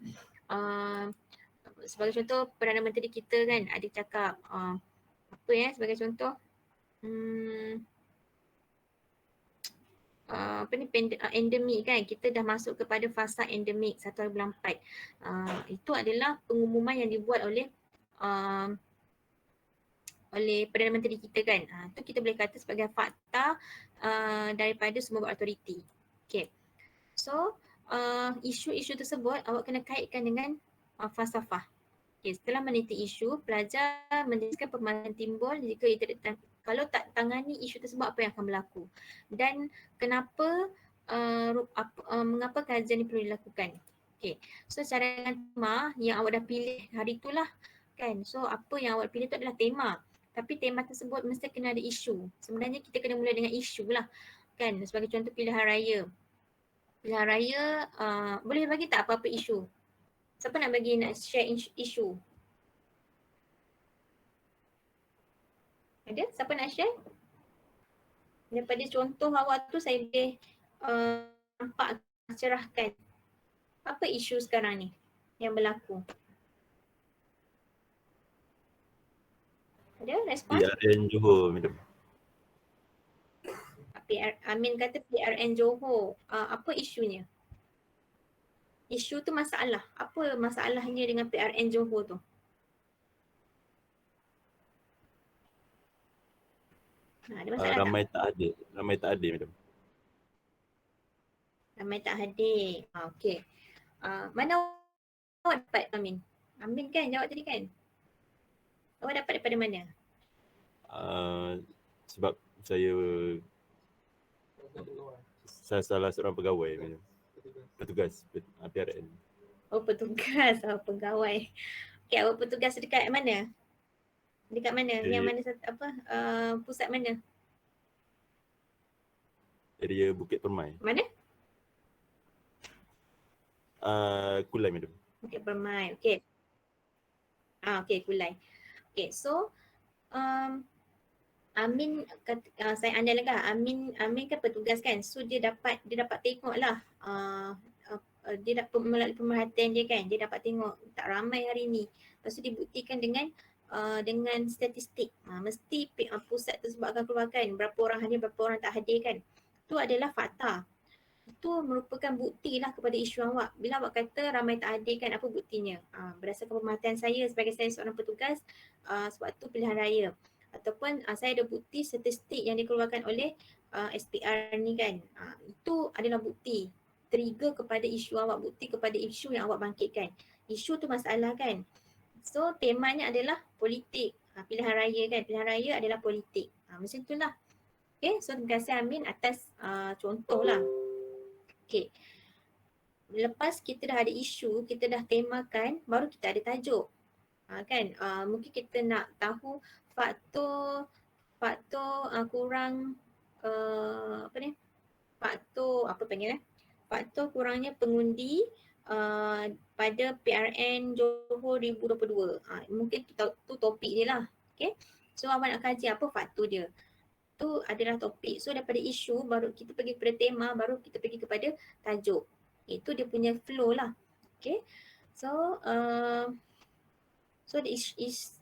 sebagai contoh Perdana Menteri kita kan ada cakap sebagai contoh endemik kan, kita dah masuk kepada fasa endemik 1 bulan 4. Itu adalah pengumuman yang dibuat oleh Perdana Menteri kita kan. Itu kita boleh kata sebagai fakta daripada sumber berautoriti. Okay. So isu-isu tersebut awak kena kaitkan dengan falsafah. Okay, setelah meneliti isu, pelajar menjelaskan permasalahan timbul jika kalau tak tangani isu tersebut apa yang akan berlaku dan kenapa mengapa kajian ini perlu dilakukan. Okay, so cadangan tema yang awak dah pilih hari itulah kan. So apa yang awak pilih tu adalah tema. Tapi tema tersebut mesti kena ada isu. Sebenarnya kita kena mula dengan isu lah kan. Sebagai contoh pilihan raya. Pilihan raya boleh bagi tak apa-apa isu? Siapa nak share isu? Ada? Siapa nak share? Daripada contoh awak tu saya boleh nampak cerahkan apa isu sekarang ni yang berlaku. Ada respon? PRN Johor, madam. Amin kata PRN Johor. Apa isunya? Isu tu masalah. Apa masalahnya dengan PRN Johor tu? Ada masalah Ramai tak hadir. Ramai tak hadir, madam. Ramai tak hadir. Okey. Mana awak dapat Amin? Amin kan jawab tadi kan? Awak dapat daripada mana? Sebab saya salah seorang pegawai, madam. Petugas PRN. Oh petugas, pegawai. Okey, awak petugas dekat mana? Dekat mana? Yang mana pusat mana? Area Bukit Permai. Mana? Kulai, madam. Bukit Permai. Okey. Okey, Kulai. Okey, so Amin saya andalkan Amin kan petugas kan. So dia dapat tengoklah dia dapat melalui pemerhatian dia kan. Dia dapat tengok tak ramai hari ni. Lepas tu dibuktikan dengan statistik. Mesti pusat tersebut akan keluarkan berapa orang hadir, berapa orang tak hadir kan. Itu adalah fakta. Itu merupakan bukti lah kepada isu awak. Bila awak kata ramai tak hadir kan, apa buktinya? Berdasarkan pemerhatian saya sebagai saya seorang petugas sebab tu pilihan raya. Ataupun saya ada bukti statistik yang dikeluarkan oleh SPR ni kan. Itu adalah bukti. Trigger kepada isu awak, bukti kepada isu yang awak bangkitkan. Isu tu masalah kan. So temanya adalah politik. Pilihan raya kan. Pilihan raya adalah politik. Macam itulah. Okay, so terima kasih Amin atas contoh lah. Okay. Lepas kita dah ada isu, kita dah temakan, baru kita ada tajuk. Kan? Mungkin kita nak tahu faktor kurang faktor kurangnya pengundi pada PRN Johor 2022. Mungkin tu topik dia lah. Okay. So awak nak kaji apa faktor dia. Tu adalah topik. So daripada isu baru kita pergi kepada tema, baru kita pergi kepada tajuk. Itu dia punya flow lah. Okay. So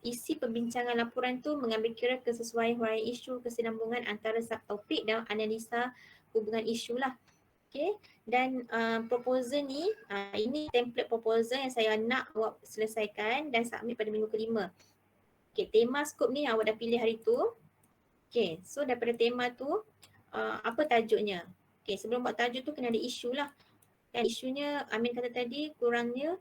isi perbincangan laporan tu mengambil kira kesesuaian huraian isu, kesinambungan antara subtopik dan analisa hubungan isu lah. Okay. Dan proposal ni, ini template proposal yang saya nak awak selesaikan dan submit pada minggu kelima. Okay, tema skop ni awak dah pilih hari tu. Okay, so daripada tema tu, apa tajuknya? Okay, sebelum buat tajuk tu kena ada isu lah. Dan isunya Amin kata tadi kurangnya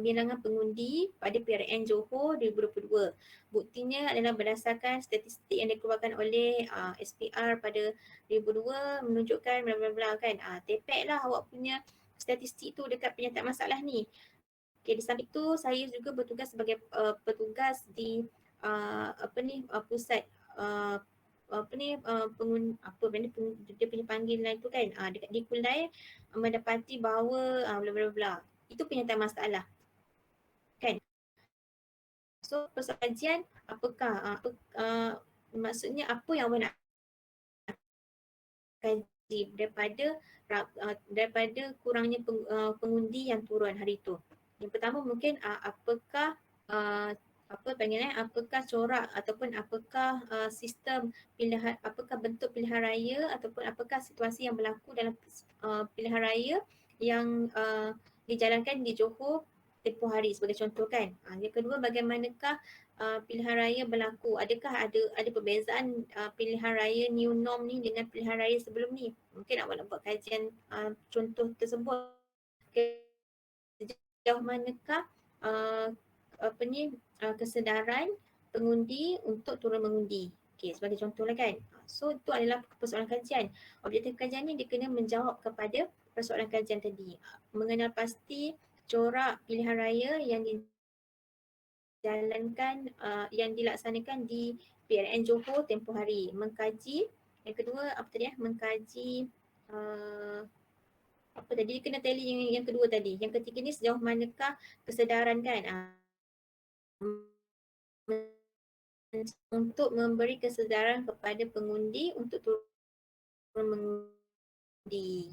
bilangan pengundi pada PRN Johor 2022. Buktinya adalah berdasarkan statistik yang dikeluarkan oleh SPR pada 2022 menunjukkan bla bla bla kan. Tepek lah awak punya statistik tu dekat penyataan masalah ni. Okay, di samping tu saya juga bertugas sebagai petugas di pusat dia punya panggilan tu kan dekat di Kulai mendapati bahawa bla bla bla. Itu penyataan masalah. Kan? So persoalan kajian apakah maksudnya apa yang awak nak kaji daripada kurangnya pengundi yang turun hari tu. Yang pertama mungkin apakah apakah corak ataupun apakah sistem pilihan, apakah bentuk pilihan raya ataupun apakah situasi yang berlaku dalam pilihan raya yang dijalankan di Johor tempoh hari sebagai contoh kan. Yang kedua, bagaimanakah pilihan raya berlaku? Adakah ada perbezaan pilihan raya new norm ni dengan pilihan raya sebelum ni? Mungkin awak nak buat kajian contoh tersebut. Sejauh manakah kesedaran pengundi untuk turun mengundi. Okey, sebagai contoh lah kan. So itu adalah persoalan kajian. Objektif kajian ni dia kena menjawab kepada persoalan kajian tadi. Mengenal pasti corak pilihan raya yang dijalankan, yang dilaksanakan di PRN Johor tempoh hari. Mengkaji, yang kedua apa tadi mengkaji apa tadi, dia kena tally yang kedua tadi. Yang ketiga ni sejauh manakah kesedaran kan untuk memberi kesedaran kepada pengundi untuk turun mengundi.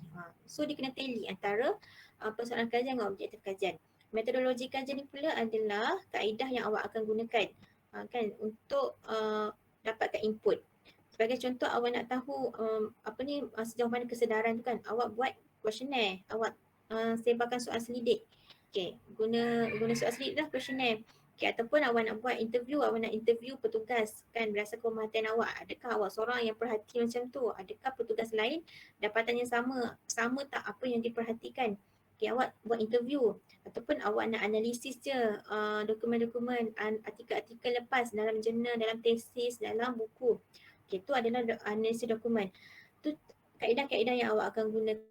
So dia kena tally antara persoalan kajian dengan objektif kajian. Metodologi kajian ni pula adalah kaedah yang awak akan gunakan kan untuk dapatkan input. Sebagai contoh, awak nak tahu sejauh mana kesedaran tu kan, awak buat questionnaire, awak sebarkan soal selidik. Okay, guna soal selidik lah questionnaire. Okay, ataupun awak nak buat interview, awak nak interview petugas kan berdasarkan pemerhatian awak. Adakah awak seorang yang perhati macam tu? Adakah petugas lain dapatannya sama tak apa yang diperhatikan? Okay, awak buat interview ataupun awak nak analisis je dokumen-dokumen, artikel-artikel lepas dalam jurnal, dalam tesis, dalam buku. Okay, itu adalah analisis dokumen. Tu kaedah-kaedah yang awak akan gunakan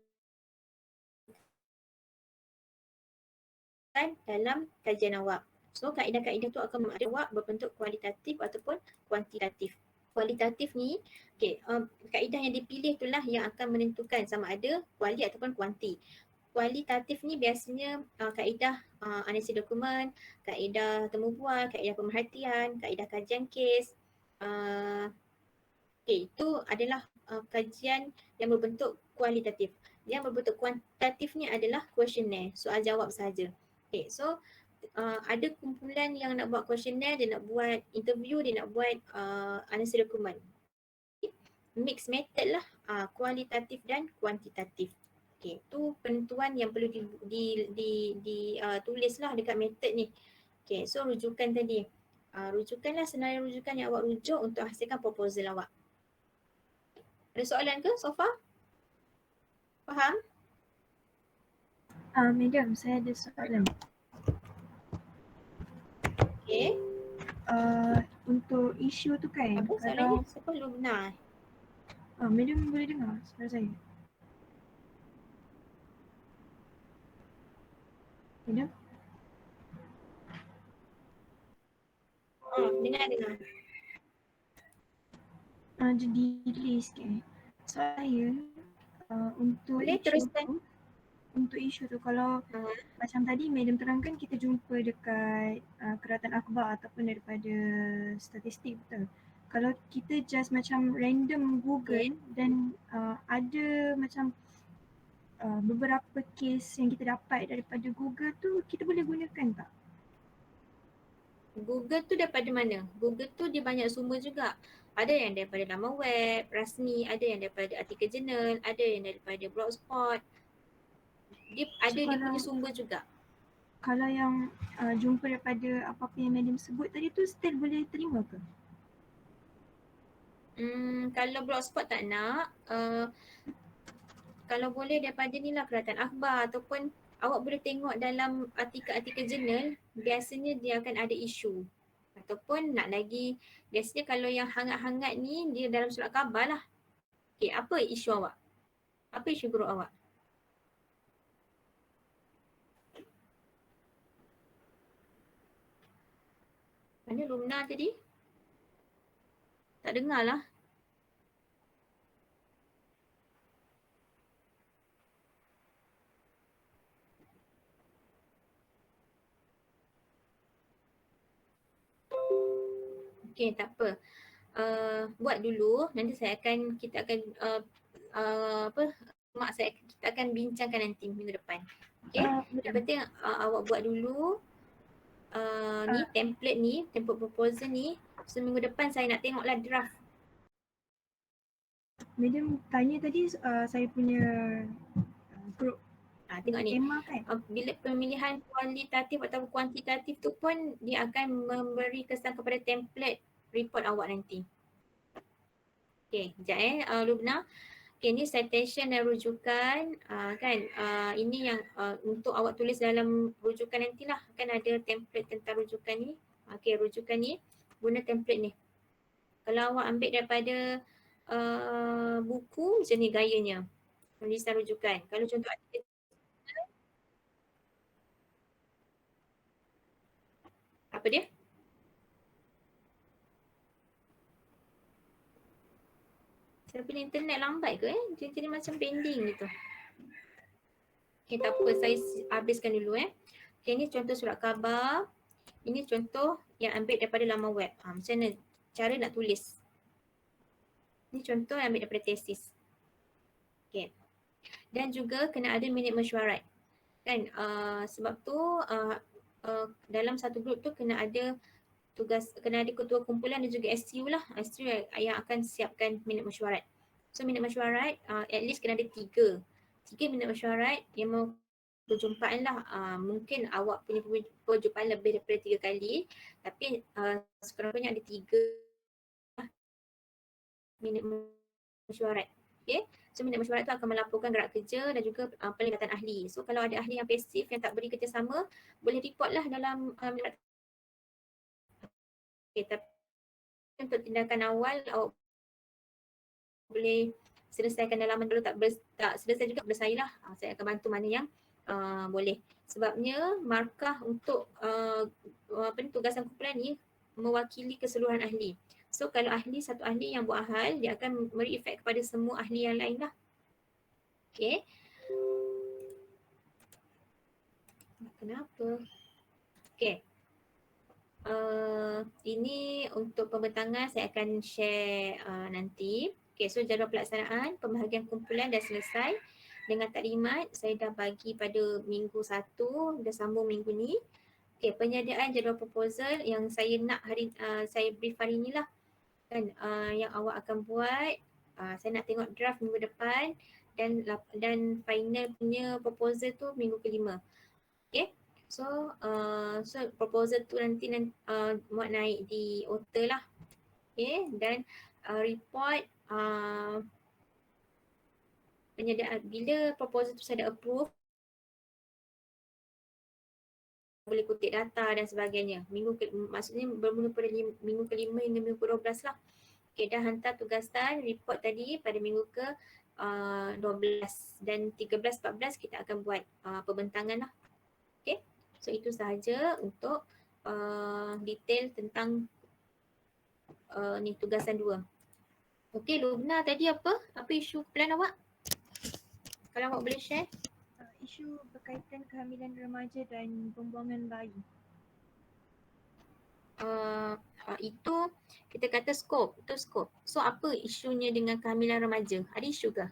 dalam kajian awak. So kaedah-kaedah tu akan membuat awak berbentuk kualitatif ataupun kuantitatif. Kualitatif ni, kaedah yang dipilih itulah yang akan menentukan sama ada kuali ataupun kuanti. Kualitatif ni biasanya kaedah analisis dokumen, kaedah temu bual, kaedah pemerhatian, kaedah kajian kes. Itu adalah kajian yang berbentuk kualitatif. Yang berbentuk kuantitatif ni adalah questionnaire, soal jawab sahaja. Okay, so ada kumpulan yang nak buat questionnaire, dia nak buat interview, dia nak buat analisis dokumen. Mix method lah, kualitatif dan kuantitatif. Okay, tu penentuan yang perlu ditulis lah dekat method ni. Okay, so rujukan tadi. Rujukanlah senarai rujukan yang awak rujuk untuk hasilkan proposal awak. Ada soalan ke so far? Faham? Madam, saya ada soalan. Okay. Untuk isu tu kan, Apa soalannya? Siapa Lubna? Madam boleh dengar suara saya? Madam? Dengar. Jadi delay sikit. Saya untuk boleh teruskan. Untuk isu tu, kalau macam tadi Madam terangkan kita jumpa dekat keratan akhbar ataupun daripada statistik, betul? Kalau kita just macam random Google dan ada macam beberapa case yang kita dapat daripada Google tu, kita boleh gunakan tak? Google tu daripada mana? Google tu dia banyak sumber juga. Ada yang daripada laman web rasmi, ada yang daripada artikel jurnal, ada yang daripada blogspot. Dia punya sumber juga. Kalau yang jumpa daripada apa-apa yang Madam sebut tadi tu still boleh terima ke? Kalau blogspot tak nak, kalau boleh daripada ni lah keratan akhbar ataupun awak boleh tengok dalam artikel-artikel jurnal, biasanya dia akan ada isu. Ataupun nak lagi, biasanya kalau yang hangat-hangat ni dia dalam surat khabar lah. Okay, apa isu awak? Apa isu guru awak? Mana Lumna tadi? Tak dengar lah. Okay, tak apa. Buat dulu, nanti kita akan kita akan bincangkan nanti minggu depan. Okay, yang penting awak buat dulu ni template proposal ni. So minggu depan saya nak tengoklah draft. Madam tanya tadi saya punya group. Tengok ni, bila pemilihan kualitatif atau kuantitatif tu pun dia akan memberi kesan kepada template report awak nanti. Okay, sekejap Lubna. Okay, ni citation dan rujukan kan. Ini yang untuk awak tulis dalam rujukan nantilah. Kan ada template tentang rujukan ni. Okay, rujukan ni guna template ni. Kalau awak ambil daripada buku, macam ni gayanya. Penulisan rujukan. Kalau contoh apa dia? Saya punya internet lambat ke Jadi macam pending gitu. Okay, tak apa, saya habiskan dulu Okay, ni contoh surat khabar. Ini contoh yang ambil daripada laman web. Macam mana cara nak tulis. Ni contoh ambil daripada tesis. Okay. Dan juga kena ada minit mesyuarat. Kan sebab tu dalam satu grup tu kena ada kena ada ketua kumpulan dan juga SU lah. SU yang akan siapkan minit mesyuarat. So minit mesyuarat at least kena ada 3 minit mesyuarat yang mau perjumpaan lah. Mungkin awak punya perjumpaan lebih daripada 3 kali, tapi sekurang-kurangnya ada 3 minit mesyuarat. Okay. So minit mesyuarat tu akan melaporkan gerak kerja dan juga penglibatan ahli. So kalau ada ahli yang pasif yang tak beri kerjasama, boleh report lah dalam minit. Okay, tapi untuk tindakan awal awak boleh selesaikan dalaman dulu, tak selesai juga boleh saya lah. Saya akan bantu mana yang boleh. Sebabnya markah untuk tugasan kumpulan ni mewakili keseluruhan ahli. So kalau satu ahli yang buat hal, dia akan beri efek kepada semua ahli yang lain lah. Okay. Kenapa? Okay. Ini untuk pembentangan saya akan share nanti. Okay, so jadual pelaksanaan pembahagian kumpulan dah selesai. Dengan taklimat saya dah bagi pada minggu 1, dah sambung minggu ni. Okay, penyediaan jadual proposal yang saya nak saya brief hari ni lah. Kan yang awak akan buat, saya nak tengok draft minggu depan dan final punya proposal tu minggu ke-5. Okay. So proposal tu nanti muat naik di OTA lah. Okay, dan report penyediaan bila proposal tu saya dah approve, boleh kutip data dan sebagainya. Maksudnya bermula pada minggu ke-5 hingga minggu ke-12 lah. Okay, dah hantar tugasan report tadi pada minggu ke-12 dan 13-14 kita akan buat pembentangan lah. Okay. So itu sahaja untuk detail tentang ni tugasan 2. Okey, Lubna tadi apa isu plan awak? Kalau awak boleh share. Isu berkaitan kehamilan remaja dan pembuangan bayi. Itu kita kata skop, itu skop. So apa isunya dengan kehamilan remaja? Ada isu ke?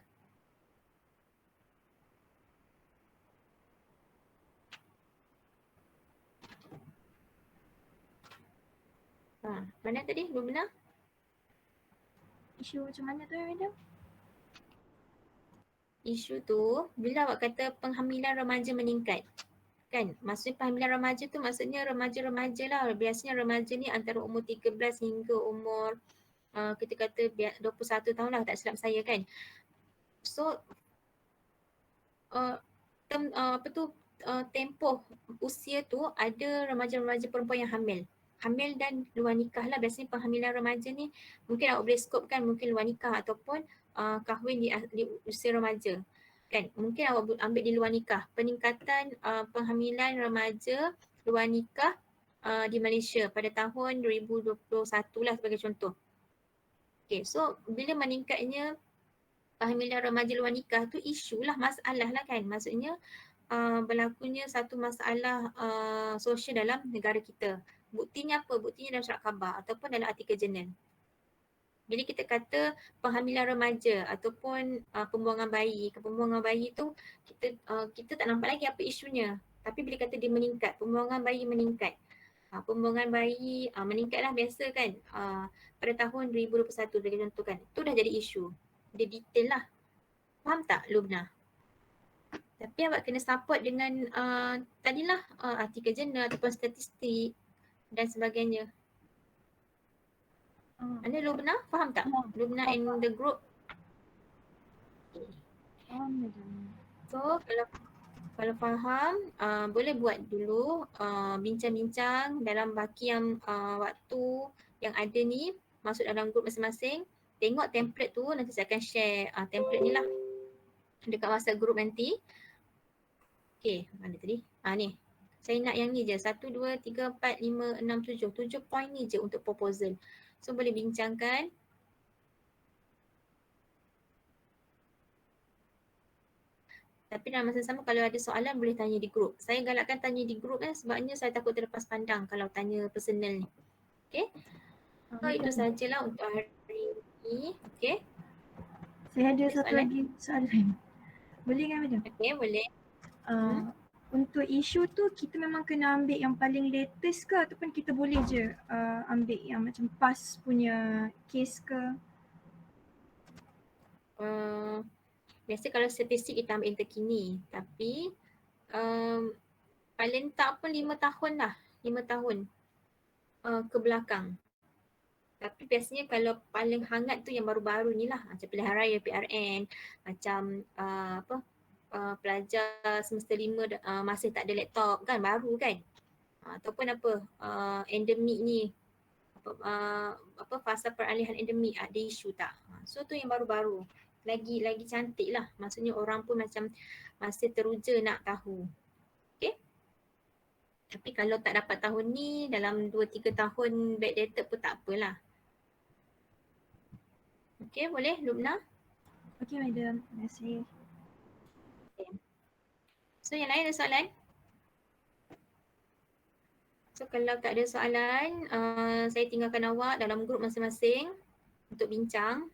Mana tadi Lubna? Isu macam mana tu madam? Isu tu bila awak kata penghamilan remaja meningkat, kan? Maksudnya penghamilan remaja tu maksudnya remaja-remaja lah. Biasanya remaja ni antara umur 13 hingga umur kita kata 21 tahun lah, tak silap saya kan. So tempoh usia tu ada remaja-remaja perempuan yang hamil dan luar nikah lah. Biasanya penghamilan remaja ni mungkin awak boleh scope kan, mungkin luar nikah ataupun kahwin di usia remaja kan. Mungkin awak ambil di luar nikah. Peningkatan penghamilan remaja luar nikah di Malaysia pada tahun 2021 lah sebagai contoh. Okay, so bila meningkatnya penghamilan remaja luar nikah tu isu lah, masalah lah kan. Maksudnya berlakunya satu masalah sosial dalam negara kita. Buktinya apa? Buktinya dalam surat khabar ataupun dalam artikel jurnal. Bila kita kata penghamilan remaja ataupun pembuangan bayi tu kita tak nampak lagi apa isunya. Tapi bila kata dia meningkat, pembuangan bayi meningkat. Pembuangan bayi meningkatlah biasa kan. Pada tahun 2021 sebagai contoh kan. Itu dah jadi isu. Dia detail lah. Faham tak Lubna? Tapi awak kena support dengan tadilah artikel jurnal ataupun statistik dan sebagainya. Anda Lubna faham tak? Lubna in the group. So kalau faham boleh buat dulu bincang-bincang dalam bahagian waktu yang ada ni, masuk dalam group masing-masing. Tengok template tu, nanti saya akan share template ni lah dekat WhatsApp group nanti. Okay, mana tadi? Ni. Saya nak yang ni je. 1, 2, 3, 4, 5, 6, 7. 7 point ni je untuk proposal. So boleh bincangkan. Tapi dalam masa sama kalau ada soalan boleh tanya di group. Saya galakkan tanya di group sebabnya saya takut terlepas pandang kalau tanya personal ni. Okay. So itu sajalah untuk hari ini. Okay. Saya ada Ada satu soalan? lagi soalan. Boleh kan madam? Okay, boleh. Untuk isu tu kita memang kena ambil yang paling latest ke ataupun kita boleh je ambil yang macam past punya case ke? Biasa kalau statistik kita ambil yang terkini, tapi paling tak pun 5 tahun lah, 5 tahun ke belakang. Tapi biasanya kalau paling hangat tu yang baru-baru ni lah, macam pilihan raya PRN, macam pelajar semester 5 masih tak ada laptop kan, baru kan. Ataupun endemik ni, fasa peralihan endemik ada isu tak. So tu yang baru-baru. Lagi cantik lah, maksudnya orang pun macam masih teruja nak tahu. Okay. Tapi kalau tak dapat tahun ni, dalam 2-3 tahun backdated pun tak apalah. Okay, boleh Lubna? Okay madam, terima kasih. Okay. So yang lain ada soalan? So kalau tak ada soalan, saya tinggalkan awak dalam grup masing-masing untuk bincang.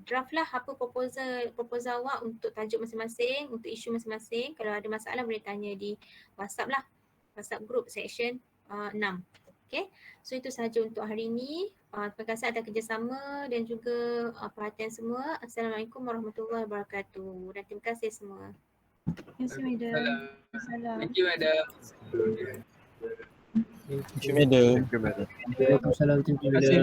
Draft lah apa proposal awak untuk tajuk masing-masing, untuk isu masing-masing. Kalau ada masalah boleh tanya di WhatsApp lah, WhatsApp group section 6. Okay, so itu sahaja untuk hari ini. Terima kasih atas kerjasama dan juga perhatian semua. Assalamualaikum warahmatullahi wabarakatuh dan terima kasih semua. Terima kasih madam. Salam. Thank you madam. Thank you, madam. Waalaikumsalam. Thank you, madam.